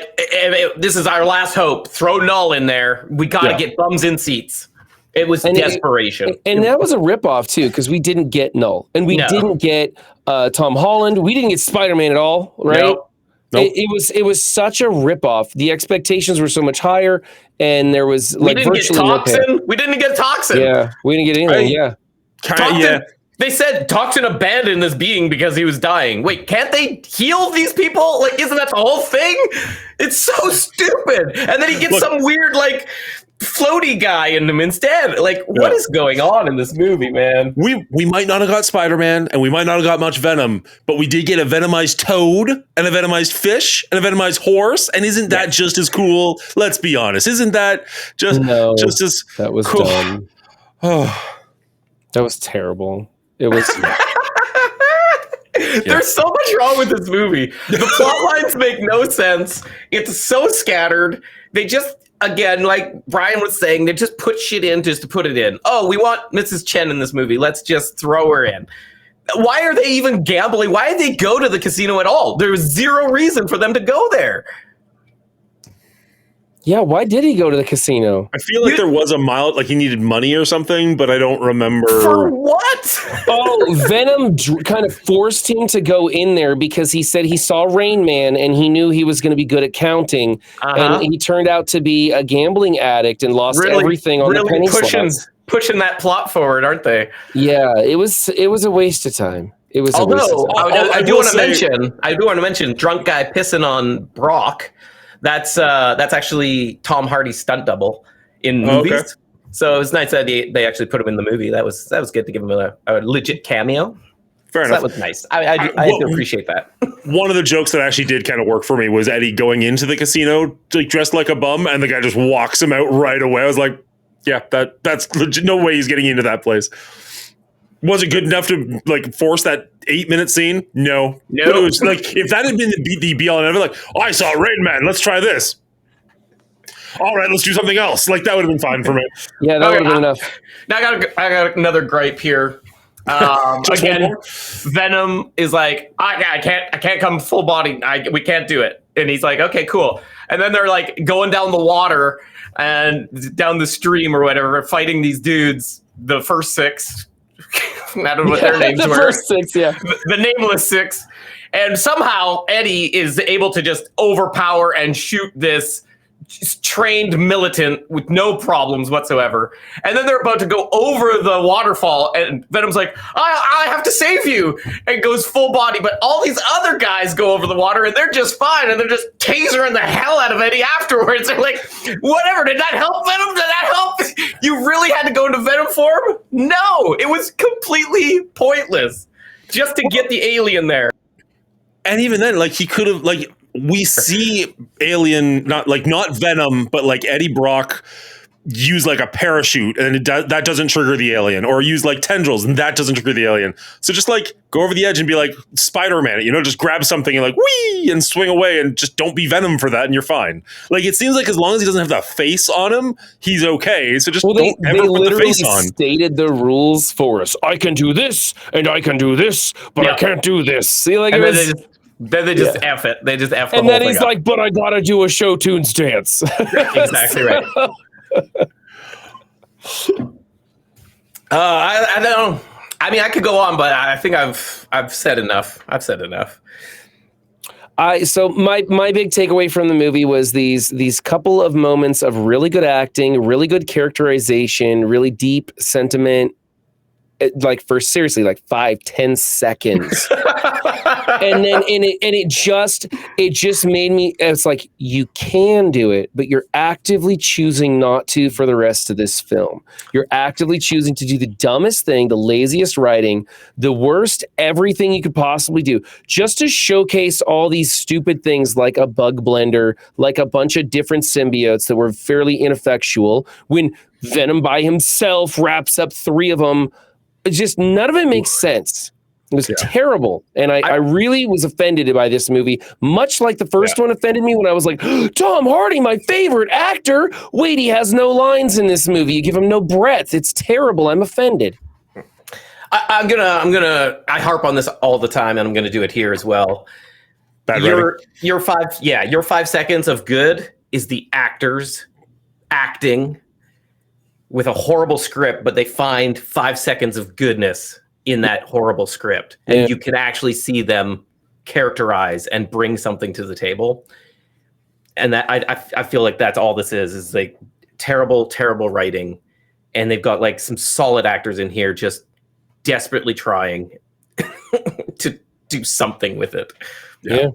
Speaker 1: this is our last hope. Throw Null in there. We got to get bums in seats. It was desperation.
Speaker 4: And that was a ripoff, too, because we didn't get Null. And we didn't get Tom Holland. We didn't get Spider-Man at all, right? Nope. It was such a ripoff. The expectations were so much higher, and there was like virtually
Speaker 1: Toxin. We didn't get Toxin.
Speaker 4: Yeah, we didn't get anything.
Speaker 1: Toxin, they said Toxin abandoned this being because he was dying. Wait, can't they heal these people? Like, isn't that the whole thing? It's so stupid. And then he gets some weird, like, floaty guy in him instead. Like, what is going on in this movie, man?
Speaker 2: We might not have got Spider-Man, and we might not have got much Venom, but we did get a Venomized toad, and a Venomized fish, and a Venomized horse, and isn't that just as cool? Let's be honest. Isn't that just as
Speaker 4: that was
Speaker 2: cool?
Speaker 4: dumb. That was terrible. It was...
Speaker 1: There's so much wrong with this movie. The plot lines make no sense. It's so scattered. They just... Again, like Brian was saying, they just put shit in just to put it in. Oh, we want Mrs. Chen in this movie. Let's just throw her in. Why are they even gambling? Why did they go to the casino at all? There was zero reason for them to go there.
Speaker 4: Yeah, why did he go to the casino?
Speaker 2: I feel like there was a mild, like he needed money or something, but I don't remember.
Speaker 1: For what?
Speaker 4: Oh, Venom kind of forced him to go in there because he said he saw Rain Man and he knew he was going to be good at counting. And he turned out to be a gambling addict and lost everything on the penny slots.
Speaker 1: Pushing that plot forward, aren't they?
Speaker 4: Yeah, it was a waste of time. It was.
Speaker 1: Although I do want to
Speaker 2: say-
Speaker 1: mention drunk guy pissing on Brock. That's actually Tom Hardy's stunt double in movies.
Speaker 2: Okay.
Speaker 1: So it was nice that they actually put him in the movie. That was good to give him a legit cameo.
Speaker 2: Fair
Speaker 1: So
Speaker 2: enough.
Speaker 1: that was nice. I do appreciate that.
Speaker 2: One of the jokes that actually did kind of work for me was Eddie going into the casino like dressed like a bum, and the guy just walks him out right away. I was like, yeah, that's legit. No way he's getting into that place. Was it good enough to like force that 8-minute scene? No. But it was like if that had been the be all and end, like, oh, I saw Rain Man, let's try this. All right, let's do something else. Like that would have been fine for me.
Speaker 4: Yeah, that would have been enough.
Speaker 1: Now I got another gripe here. Again, Venom is like, I can't come full body. We can't do it. And he's like, okay, cool. And then they're like going down the water and down the stream or whatever, fighting these dudes. The first 6. I don't know what their names
Speaker 4: the
Speaker 1: were.
Speaker 4: First 6, yeah.
Speaker 1: The nameless 6. And somehow Eddie is able to just overpower and shoot this trained militant with no problems whatsoever. And then they're about to go over the waterfall and Venom's like, I have to save you, and goes full body. But all these other guys go over the water and they're just fine, and they're just tasering the hell out of Eddie afterwards. They're like, whatever, did that help, Venom? Did that help? You really had to go into Venom form? No, it was completely pointless just to get the alien there.
Speaker 2: And even then, like he could have like we see Alien, not Venom, but like Eddie Brock use like a parachute and that doesn't trigger the alien, or use like tendrils and that doesn't trigger the alien. So just like go over the edge and be like Spider-Man, just grab something and like whee and swing away, and just don't be Venom for that and you're fine. Like it seems like as long as he doesn't have that face on him, he's okay. So just don't ever put the face on.
Speaker 4: Stated the rules for us. I can do this and I can do this, but I can't do this. See, like
Speaker 1: and then they just F it. They just F the
Speaker 4: and
Speaker 1: whole
Speaker 4: then he's
Speaker 1: thing
Speaker 4: like, but I gotta do a show tunes dance.
Speaker 1: Exactly right. I don't. I mean, I could go on, but I think I've said enough. I've said enough.
Speaker 4: So my big takeaway from the movie was these couple of moments of really good acting, really good characterization, really deep sentiment. Like for seriously, like 5-10 seconds, and then it just made me. It's like you can do it, but you're actively choosing not to for the rest of this film. You're actively choosing to do the dumbest thing, the laziest writing, the worst everything you could possibly do, just to showcase all these stupid things like a bug blender, like a bunch of different symbiotes that were fairly ineffectual. When Venom by himself wraps up 3 of them. Just none of it makes sense. It was terrible. And I really was offended by this movie, much like the first one offended me when I was like, Tom Hardy, my favorite actor. Wait, he has no lines in this movie. You give him no breath. It's terrible. I'm offended.
Speaker 1: I harp on this all the time, and I'm gonna do it here as well. Your 5 seconds of good is the actors acting with a horrible script, but they find 5 seconds of goodness in that horrible script. And you can actually see them characterize and bring something to the table. And that I feel like that's all this is like terrible, terrible writing. And they've got like some solid actors in here just desperately trying to do something with it.
Speaker 4: Yeah.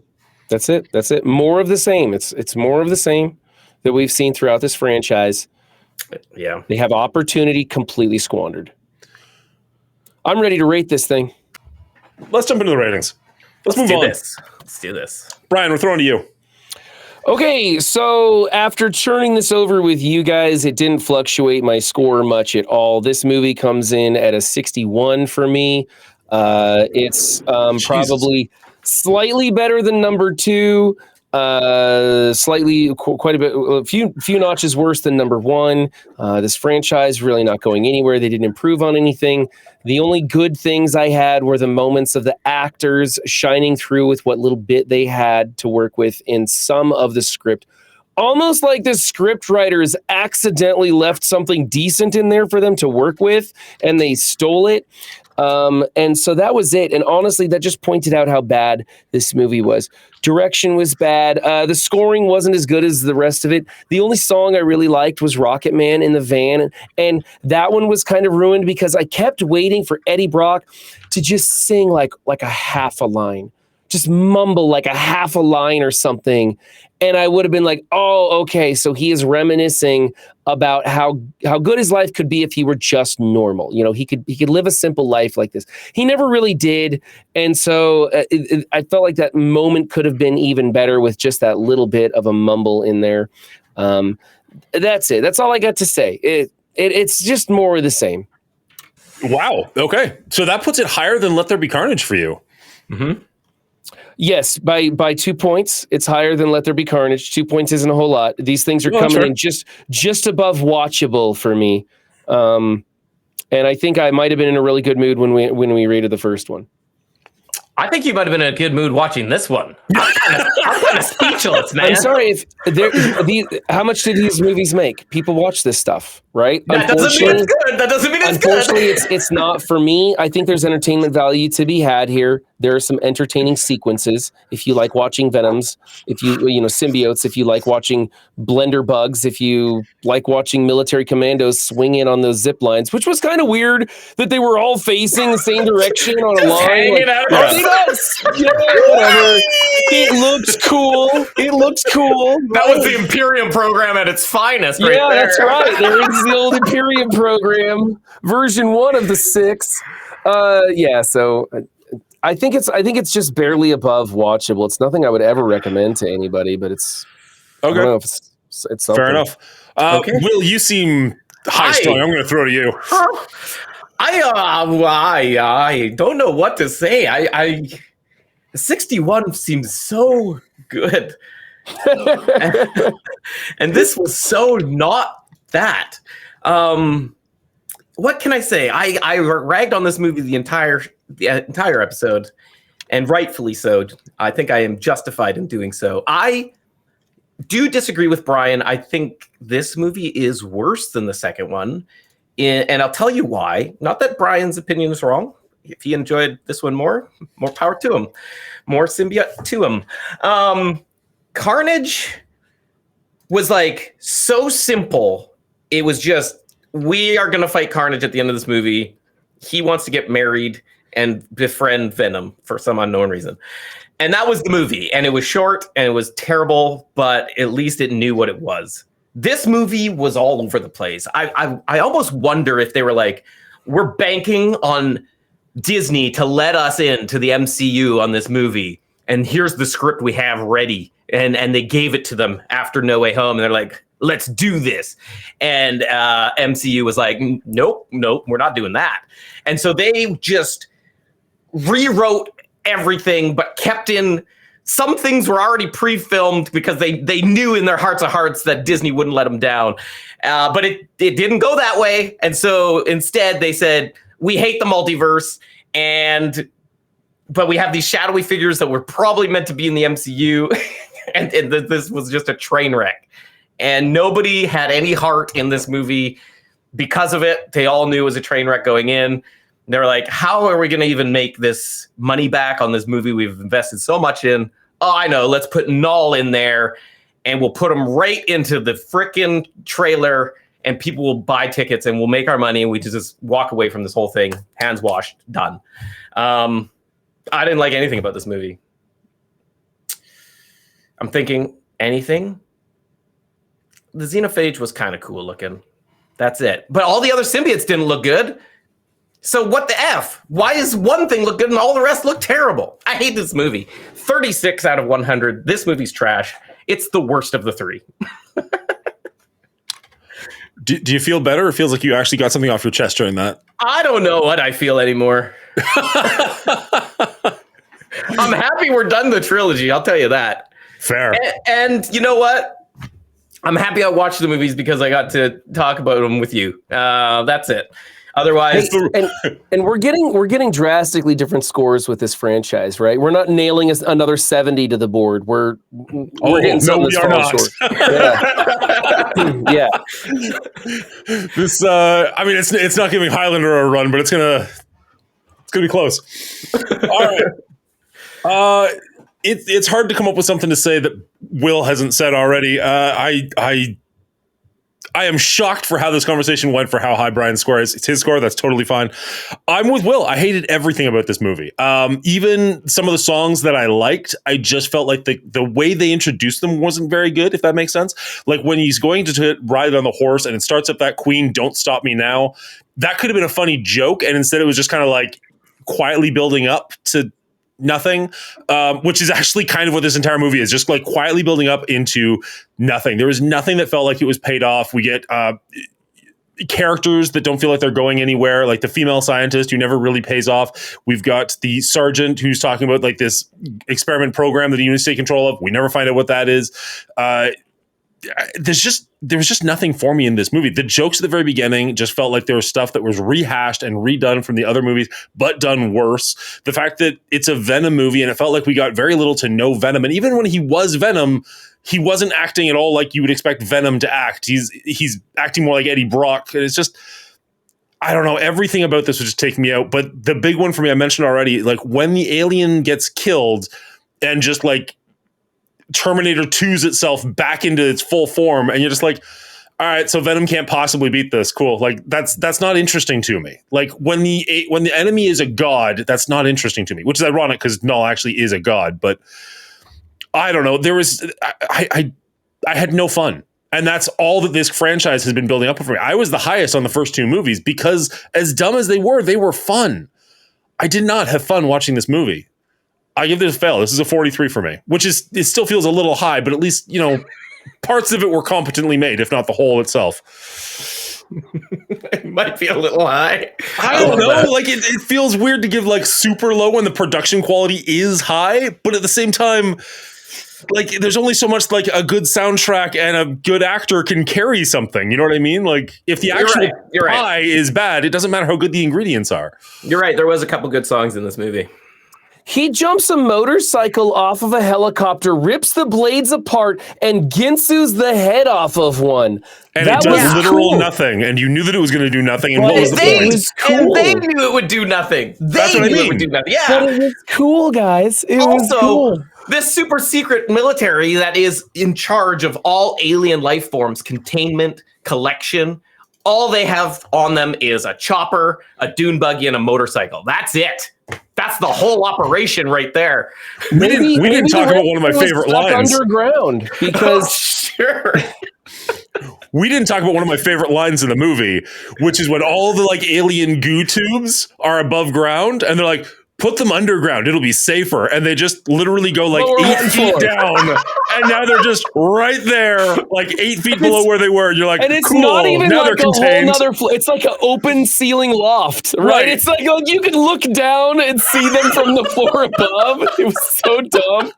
Speaker 4: That's it. More of the same. It's more of the same that we've seen throughout this franchise.
Speaker 1: Yeah.
Speaker 4: They have opportunity completely squandered. I'm ready to rate this thing.
Speaker 2: Let's jump into the ratings. Let's move on.
Speaker 1: Let's do this.
Speaker 2: Brian, we're throwing to you.
Speaker 4: Okay, so after churning this over with you guys, it didn't fluctuate my score much at all. This movie comes in at a 61 for me. It's probably slightly better than number 2. Slightly, quite a bit, a few notches worse than number 1. This franchise really not going anywhere. They didn't improve on anything. The only good things I had were the moments of the actors shining through with what little bit they had to work with in some of the script. almost like the script writers accidentally left something decent in there for them to work with, and they stole it. And so that was it. And honestly, that just pointed out how bad this movie was. Direction was bad. The scoring wasn't as good as the rest of it. The only song I really liked was Rocket Man in the Van. And that one was kind of ruined because I kept waiting for Eddie Brock to just sing like a half a line, just mumble like a half a line or something. And I would have been like, oh, okay. So he is reminiscing about how good his life could be if he were just normal. You know, he could live a simple life like this. He never really did. And so I felt like that moment could have been even better with just that little bit of a mumble in there. That's it. That's all I got to say. It's just more of the same.
Speaker 2: Wow. Okay. So that puts it higher than Let There Be Carnage for you.
Speaker 1: Mm-hmm.
Speaker 4: Yes, by 2 points, it's higher than Let There Be Carnage. 2 points isn't a whole lot. These things are coming in just above watchable for me. And I think I might have been in a really good mood when we rated the first one.
Speaker 1: I think you might have been in a good mood watching this one. I'm kind of speechless, man.
Speaker 4: I'm sorry. How much do these movies make? People watch this stuff, right?
Speaker 1: That doesn't mean it's good. That doesn't mean it's good.
Speaker 4: Unfortunately, it's not for me. I think there's entertainment value to be had here. There are some entertaining sequences. If you like watching Venoms, if you symbiotes, if you like watching blender bugs, if you like watching military commandos swing in on those zip lines, which was kind of weird that they were all facing the same direction on a line. Whatever. It looks cool.
Speaker 1: That was the Imperium program at its finest, right there.
Speaker 4: That's right. There is the old Imperium program, version 1 of the 6. So I think it's just barely above watchable. It's nothing I would ever recommend to anybody, but it's okay. I don't know if it's something.
Speaker 2: Fair enough. Okay. Will, you seem high strung. I'm going to throw to you.
Speaker 1: I don't know what to say. 61 seems so good. And this was so not that. What can I say? I ragged on this movie the entire episode, and rightfully so. I think I am justified in doing so. I do disagree with Brian. I think this movie is worse than the second one, and I'll tell you why. Not that Brian's opinion is wrong. If he enjoyed this one more power to him. More symbiote to him. Carnage was like so simple. It was just, we are going to fight Carnage at the end of this movie. He wants to get married and befriend Venom for some unknown reason. And that was the movie. And it was short and it was terrible, but at least it knew what it was. This movie was all over the place. I almost wonder if they were like, we're banking on Disney to let us into the MCU on this movie. And here's the script we have ready. And they gave it to them after No Way Home. And they're like, let's do this. And MCU was like, nope, we're not doing that. And so they just rewrote everything, but kept in some things were already pre-filmed because they knew in their hearts of hearts that Disney wouldn't let them down. But it didn't go that way. And so instead they said, we hate the multiverse, but we have these shadowy figures that were probably meant to be in the MCU. and this was just a train wreck. And nobody had any heart in this movie because of it. They all knew it was a train wreck going in. They were like, how are we going to even make this money back on this movie we've invested so much in? Oh, I know. Let's put Null in there and we'll put them right into the frickin' trailer and people will buy tickets and we'll make our money and we just walk away from this whole thing. Hands washed. Done. I didn't like anything about this movie. I'm thinking anything. The Xenophage was kind of cool looking. That's it. But all the other symbiotes didn't look good. So what the F? Why does one thing look good and all the rest look terrible? I hate this movie. 36 out of 100. This movie's trash. It's the worst of the three.
Speaker 2: Do you feel better? Or it feels like you actually got something off your chest during that?
Speaker 1: I don't know what I feel anymore. I'm happy we're done the trilogy. I'll tell you that.
Speaker 2: Fair.
Speaker 1: And you know what? I'm happy I watched the movies because I got to talk about them with you. That's it. Otherwise,
Speaker 4: And we're getting drastically different scores with this franchise, right? We're not nailing another 70 to the board. We're getting something that's far short. Yeah.
Speaker 2: This, I mean, it's not giving Highlander a run, but it's gonna be close. All right. It's hard to come up with something to say that Will hasn't said already. I am shocked for how this conversation went for how high Brian's score is. It's his score. That's totally fine. I'm with Will. I hated everything about this movie. Even some of the songs that I liked, I just felt like the way they introduced them wasn't very good, if that makes sense. Like when he's going to ride on the horse and it starts up that Queen, Don't Stop Me Now. That could have been a funny joke. And instead it was just kind of like quietly building up to nothing, which is actually kind of what this entire movie is, just like quietly building up into nothing. There was nothing that felt like it was paid off. We get characters that don't feel like they're going anywhere, like the female scientist who never really pays off. We've got the sergeant who's talking about like this experiment program that he needs to take control of. We never find out what that is. There was just nothing for me in this movie. The jokes at the very beginning just felt like there was stuff that was rehashed and redone from the other movies, but done worse. The fact that it's a Venom movie and it felt like we got very little to no Venom. And even when he was Venom, he wasn't acting at all like you would expect Venom to act. He's acting more like Eddie Brock. And it's just, I don't know. Everything about this was just taking me out. But the big one for me, I mentioned already, like when the alien gets killed and just like Terminator 2's itself back into its full form, and you're just like, all right, so Venom can't possibly beat this. Cool. Like that's not interesting to me. Like when the enemy is a god, that's not interesting to me, which is ironic because Null actually is a god. But I don't know. I had no fun. And that's all that this franchise has been building up for me. I was the highest on the first two movies because as dumb as they were fun. I did not have fun watching this movie. I give this a fail. This is a 43 for me, which is, it still feels a little high, but at least, you know, parts of it were competently made, if not the whole itself.
Speaker 1: It might be a little high.
Speaker 2: I don't know. Like it feels weird to give like super low when the production quality is high, but at the same time, like there's only so much like a good soundtrack and a good actor can carry something. You know what I mean? Like if the actual pie is bad, it doesn't matter how good the ingredients are.
Speaker 1: You're right. There was a couple good songs in this movie.
Speaker 4: He jumps a motorcycle off of a helicopter, rips the blades apart, and Ginsu's the head off of one.
Speaker 2: And that it does literal nothing, and you knew that it was going to do nothing, and what was the point?
Speaker 4: It was cool.
Speaker 1: And they knew it would do nothing.
Speaker 2: That's what I mean.
Speaker 1: It would do nothing. Yeah.
Speaker 4: But it was cool, guys. It was cool.
Speaker 1: This super secret military that is in charge of all alien life forms, containment, collection, all they have on them is a chopper, a dune buggy, and a motorcycle. That's it. That's the whole operation right there.
Speaker 2: We didn't talk about one of my favorite lines.
Speaker 4: Underground, because
Speaker 1: sure.
Speaker 2: We didn't talk about one of my favorite lines in the movie, which is when all the like alien goo tubes are above ground, and they're like, put them underground, it'll be safer. And they just literally go like 8 feet down. And now they're just right there, like 8 feet below where they were. You're like,
Speaker 4: and it's
Speaker 2: cool.
Speaker 4: not even
Speaker 2: now
Speaker 4: like
Speaker 2: they're
Speaker 4: a
Speaker 2: contained.
Speaker 4: whole nother it's like an open ceiling loft, right? It's like you can look down and see them from the floor above. It was so dumb.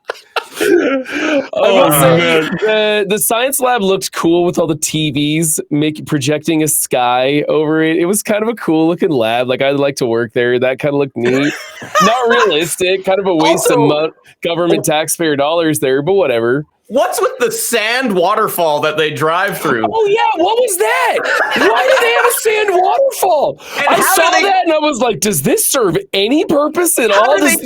Speaker 4: The science lab looked cool with all the TVs projecting a sky over it. It was kind of a cool looking lab. Like I'd like to work there. That kind of looked neat. Not realistic, kind of a waste of government taxpayer dollars there, but whatever.
Speaker 1: What's with the sand waterfall that they drive through?
Speaker 4: Oh yeah, what was that? Why did they have a sand waterfall? I saw that and I was like, does this serve any purpose at all?
Speaker 1: How do they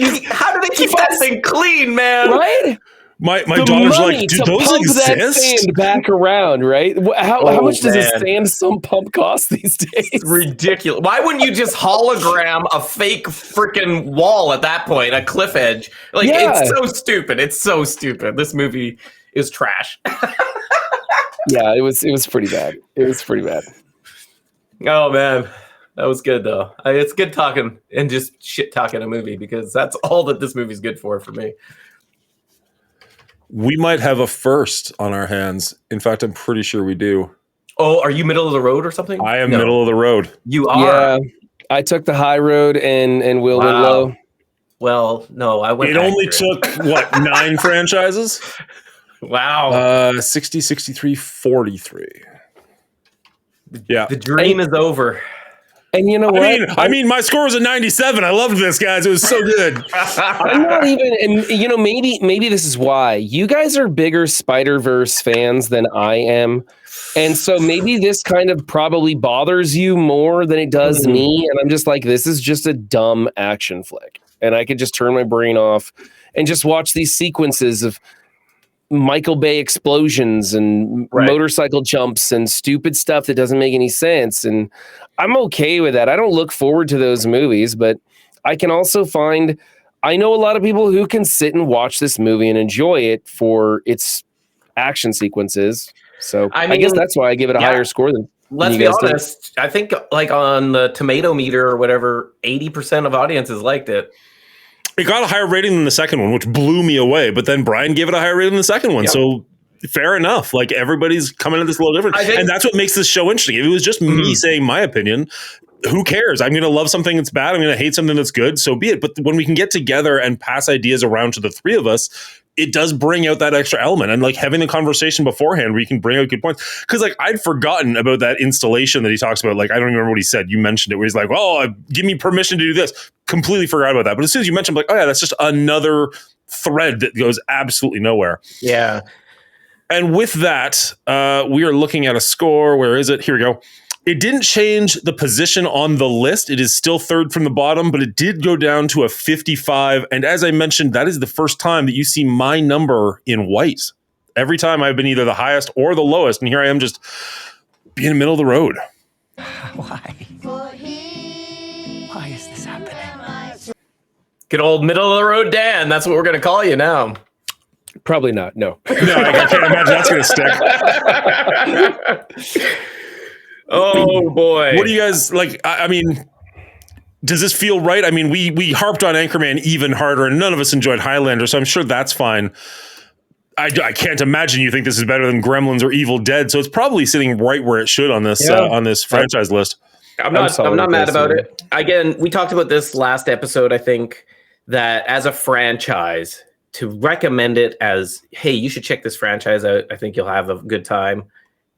Speaker 1: keep that thing clean, man?
Speaker 2: My
Speaker 4: Right?
Speaker 2: daughter's like, do those exist?
Speaker 4: That sand back around, right? How much does a sand pump cost these days?
Speaker 1: It's ridiculous. Why wouldn't you just hologram a fake freaking wall at that point, a cliff edge? Like it's so stupid. It's so stupid. This movie is trash.
Speaker 4: Yeah, it was pretty bad. It was pretty bad.
Speaker 1: Oh man. That was good though. It's good talking and just shit talking a movie because that's all that this movie's good for me.
Speaker 2: We might have a first on our hands. In fact, I'm pretty sure we do.
Speaker 1: Oh, are you middle of the road or something?
Speaker 2: I am middle of the road.
Speaker 1: You are?
Speaker 4: Yeah, I took the high road and Will went low.
Speaker 1: Well, no, I went.
Speaker 2: It only took, 9 franchises?
Speaker 1: Wow.
Speaker 2: 60, 63, 43. Yeah.
Speaker 1: The dream is over.
Speaker 4: And you know what?
Speaker 2: I mean, my score was a 97. I loved this, guys. It was so good.
Speaker 4: I'm not even, and you know, maybe this is why you guys are bigger Spider-Verse fans than I am. And so maybe this kind of probably bothers you more than it does me. And I'm just like, this is just a dumb action flick. And I could just turn my brain off and just watch these sequences of Michael Bay explosions and motorcycle jumps and stupid stuff that doesn't make any sense. And I'm okay with that. I don't look forward to those movies, but I can also I know a lot of people who can sit and watch this movie and enjoy it for its action sequences. So I guess that's why I give it a higher score than
Speaker 1: let's be honest. I think like on the tomato meter or whatever, 80% of audiences liked it.
Speaker 2: It got a higher rating than the second one, which blew me away. But then Brian gave it a higher rating than the second one. Yep. So fair enough. Like everybody's coming at this a little different. And that's what makes this show interesting. If it was just me saying my opinion, who cares? I'm going to love something that's bad. I'm going to hate something that's good. So be it. But when we can get together and pass ideas around to the three of us, it does bring out that extra element. And like having a conversation beforehand where you can bring out good points. Because like I'd forgotten about that installation that he talks about. Like I don't even remember what he said. You mentioned it where he's like, oh, give me permission to do this. Completely forgot about that. But as soon as you mentioned, like, oh yeah, that's just another thread that goes absolutely nowhere.
Speaker 1: Yeah.
Speaker 2: And with that, we are looking at a score. Where is it? Here we go. It didn't change the position on the list. It is still third from the bottom, but it did go down to a 55. And as I mentioned, that is the first time that you see my number in white. Every time I've been either the highest or the lowest. And here I am just being in the middle of the road.
Speaker 3: Why? Why is this happening?
Speaker 1: Good old middle of the road Dan. That's what we're going to call you now.
Speaker 4: Probably not. No.
Speaker 2: No, I can't imagine that's going to stick.
Speaker 1: Oh boy.
Speaker 2: What do you guys like? I mean, does this feel right? I mean, we harped on Anchorman even harder and none of us enjoyed Highlander. So I'm sure that's fine. I can't imagine you think this is better than Gremlins or Evil Dead. So it's probably sitting right where it should on this franchise list.
Speaker 1: I'm not mad about it. Again, we talked about this last episode. I think that as a franchise, to recommend it as, hey, you should check this franchise out. I think you'll have a good time.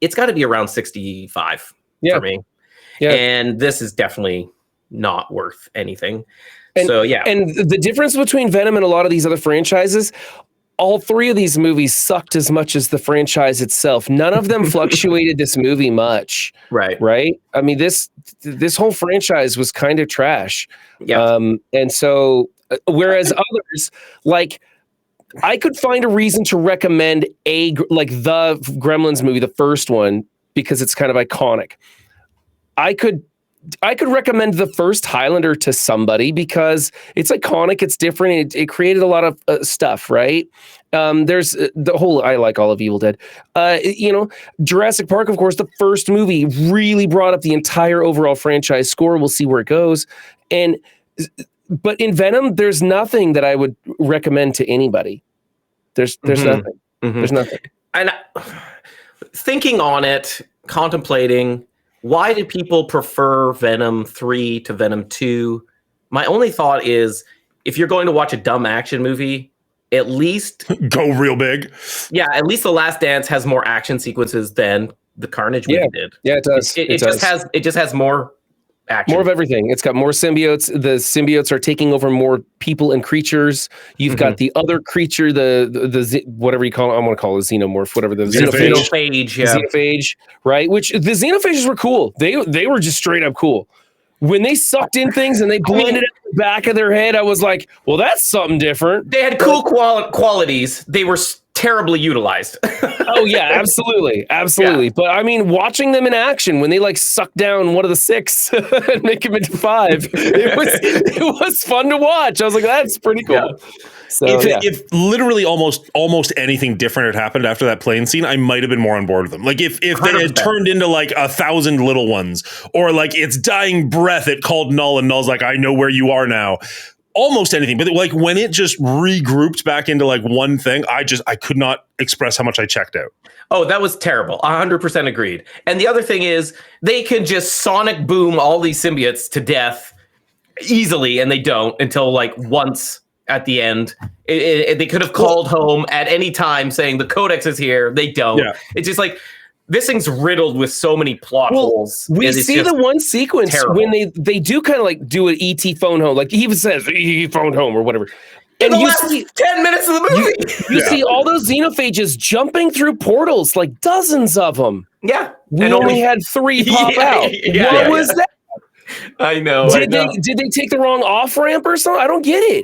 Speaker 1: It's got to be around 65 for me. Yeah. And this is definitely not worth anything. And the difference between Venom and a lot of these other franchises, all three of these movies sucked as much as the franchise itself. None of them fluctuated this movie much. Right. I mean, this whole franchise was kind of trash. Yeah. And so, whereas others, like, I could find a reason to recommend the Gremlins movie, the first one, because it's kind of iconic. I could recommend the first Highlander to somebody because it's iconic, it's different, it created a lot of stuff, right? There's I like all of Evil Dead. Jurassic Park, of course, the first movie really brought up the entire overall franchise score. We'll see where it goes. But in Venom, there's nothing that I would recommend to anybody. There's nothing. Mm-hmm. There's nothing. And thinking on it, contemplating, why do people prefer Venom 3 to Venom 2? My only thought is, if you're going to watch a dumb action movie, at least
Speaker 2: go real big.
Speaker 1: Yeah, at least The Last Dance has more action sequences than the Carnage movie did.
Speaker 4: Yeah, it does.
Speaker 1: It just has more action.
Speaker 4: More of everything. It's got more symbiotes. The symbiotes are taking over more people and creatures. You've got the other creature, the whatever you call it. I'm going to call it a xenomorph, whatever the
Speaker 1: xenophage. Yeah.
Speaker 4: Xenophage, right? Which the xenophages were cool. They were just straight up cool. When they sucked in things and they blended it in the back of their head, I was like, well, that's something different.
Speaker 1: They had cool qualities. They were terribly utilized.
Speaker 4: Oh yeah, absolutely. Yeah. But I mean, watching them in action when they like suck down one of the 6 and make him into 5, it was fun to watch. I was like, that's pretty cool. Yeah. So,
Speaker 2: if literally almost anything different had happened after that plane scene, I might have been more on board with them. Like if they had turned into like 1,000 little ones, or like its dying breath, it called Null and Null's like, I know where you are now. Almost anything, but like when it just regrouped back into like one thing, I could not express how much I checked out.
Speaker 1: Oh, that was terrible. 100% agreed. And the other thing is, they can just sonic boom all these symbiotes to death easily, and they don't until like once at the end. They could have called home at any time saying the Codex is here. They don't. Yeah. It's just like, this thing's riddled with so many plot holes.
Speaker 4: We
Speaker 1: It's
Speaker 4: see
Speaker 1: just
Speaker 4: the one sequence
Speaker 1: terrible.
Speaker 4: when they do kind of like do an ET phone home, like he even says ET phone home or whatever.
Speaker 1: in
Speaker 4: And
Speaker 1: the
Speaker 4: you
Speaker 1: last
Speaker 4: see
Speaker 1: 10 minutes of the movie.
Speaker 4: you see all those xenophages jumping through portals, like dozens of them.
Speaker 1: Yeah.
Speaker 4: We
Speaker 1: And
Speaker 4: only had 3 pop
Speaker 1: Yeah,
Speaker 4: out.
Speaker 1: yeah,
Speaker 4: What
Speaker 1: yeah,
Speaker 4: was
Speaker 1: yeah.
Speaker 4: that?
Speaker 1: I know.
Speaker 4: Did they take the wrong off ramp or something? I don't get it.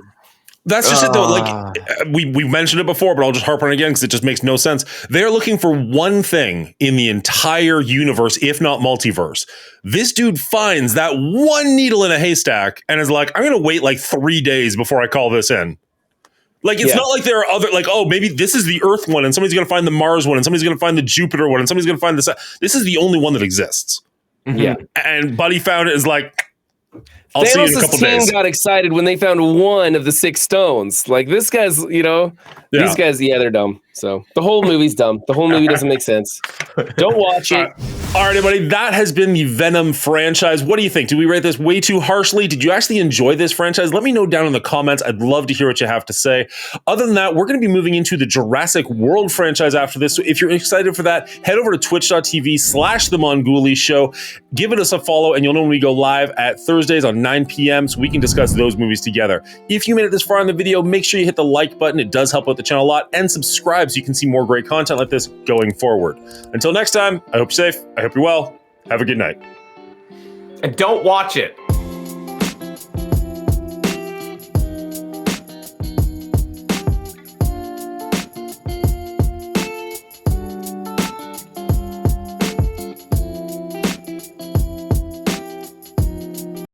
Speaker 2: That's just it, though. Like we mentioned it before, but I'll just harp on it again because it just makes no sense. They're looking for one thing in the entire universe, if not multiverse. This dude finds that one needle in a haystack and is like, I'm going to wait like 3 days before I call this in. Like, it's not like there are other, like, oh, maybe this is the Earth one and somebody's going to find the Mars one and somebody's going to find the Jupiter one and somebody's going to find this. This is the only one that exists.
Speaker 4: Yeah.
Speaker 2: And Buddy found it is like, I'll see you in a couple
Speaker 4: team
Speaker 2: days.
Speaker 4: got excited when they found one of the 6 stones. Like this guy's, these guys, they're dumb. So the whole movie's dumb. The whole movie doesn't make sense. Don't watch it.
Speaker 2: All right, everybody, that has been the Venom franchise. What do you think? Did we rate this way too harshly? Did you actually enjoy this franchise? Let me know down in the comments. I'd love to hear what you have to say. Other than that, we're going to be moving into the Jurassic World franchise after this. So if you're excited for that, head over to twitch.tv/The Mongoolie Show. Give us a follow, and you'll know when we go live at Thursdays on 9 p.m. so we can discuss those movies together. If you made it this far in the video, make sure you hit the like button. It does help out the channel a lot. And subscribe so you can see more great content like this going forward. Until next time, I hope you're safe. I hope you're well. Have a good night.
Speaker 1: And don't watch it.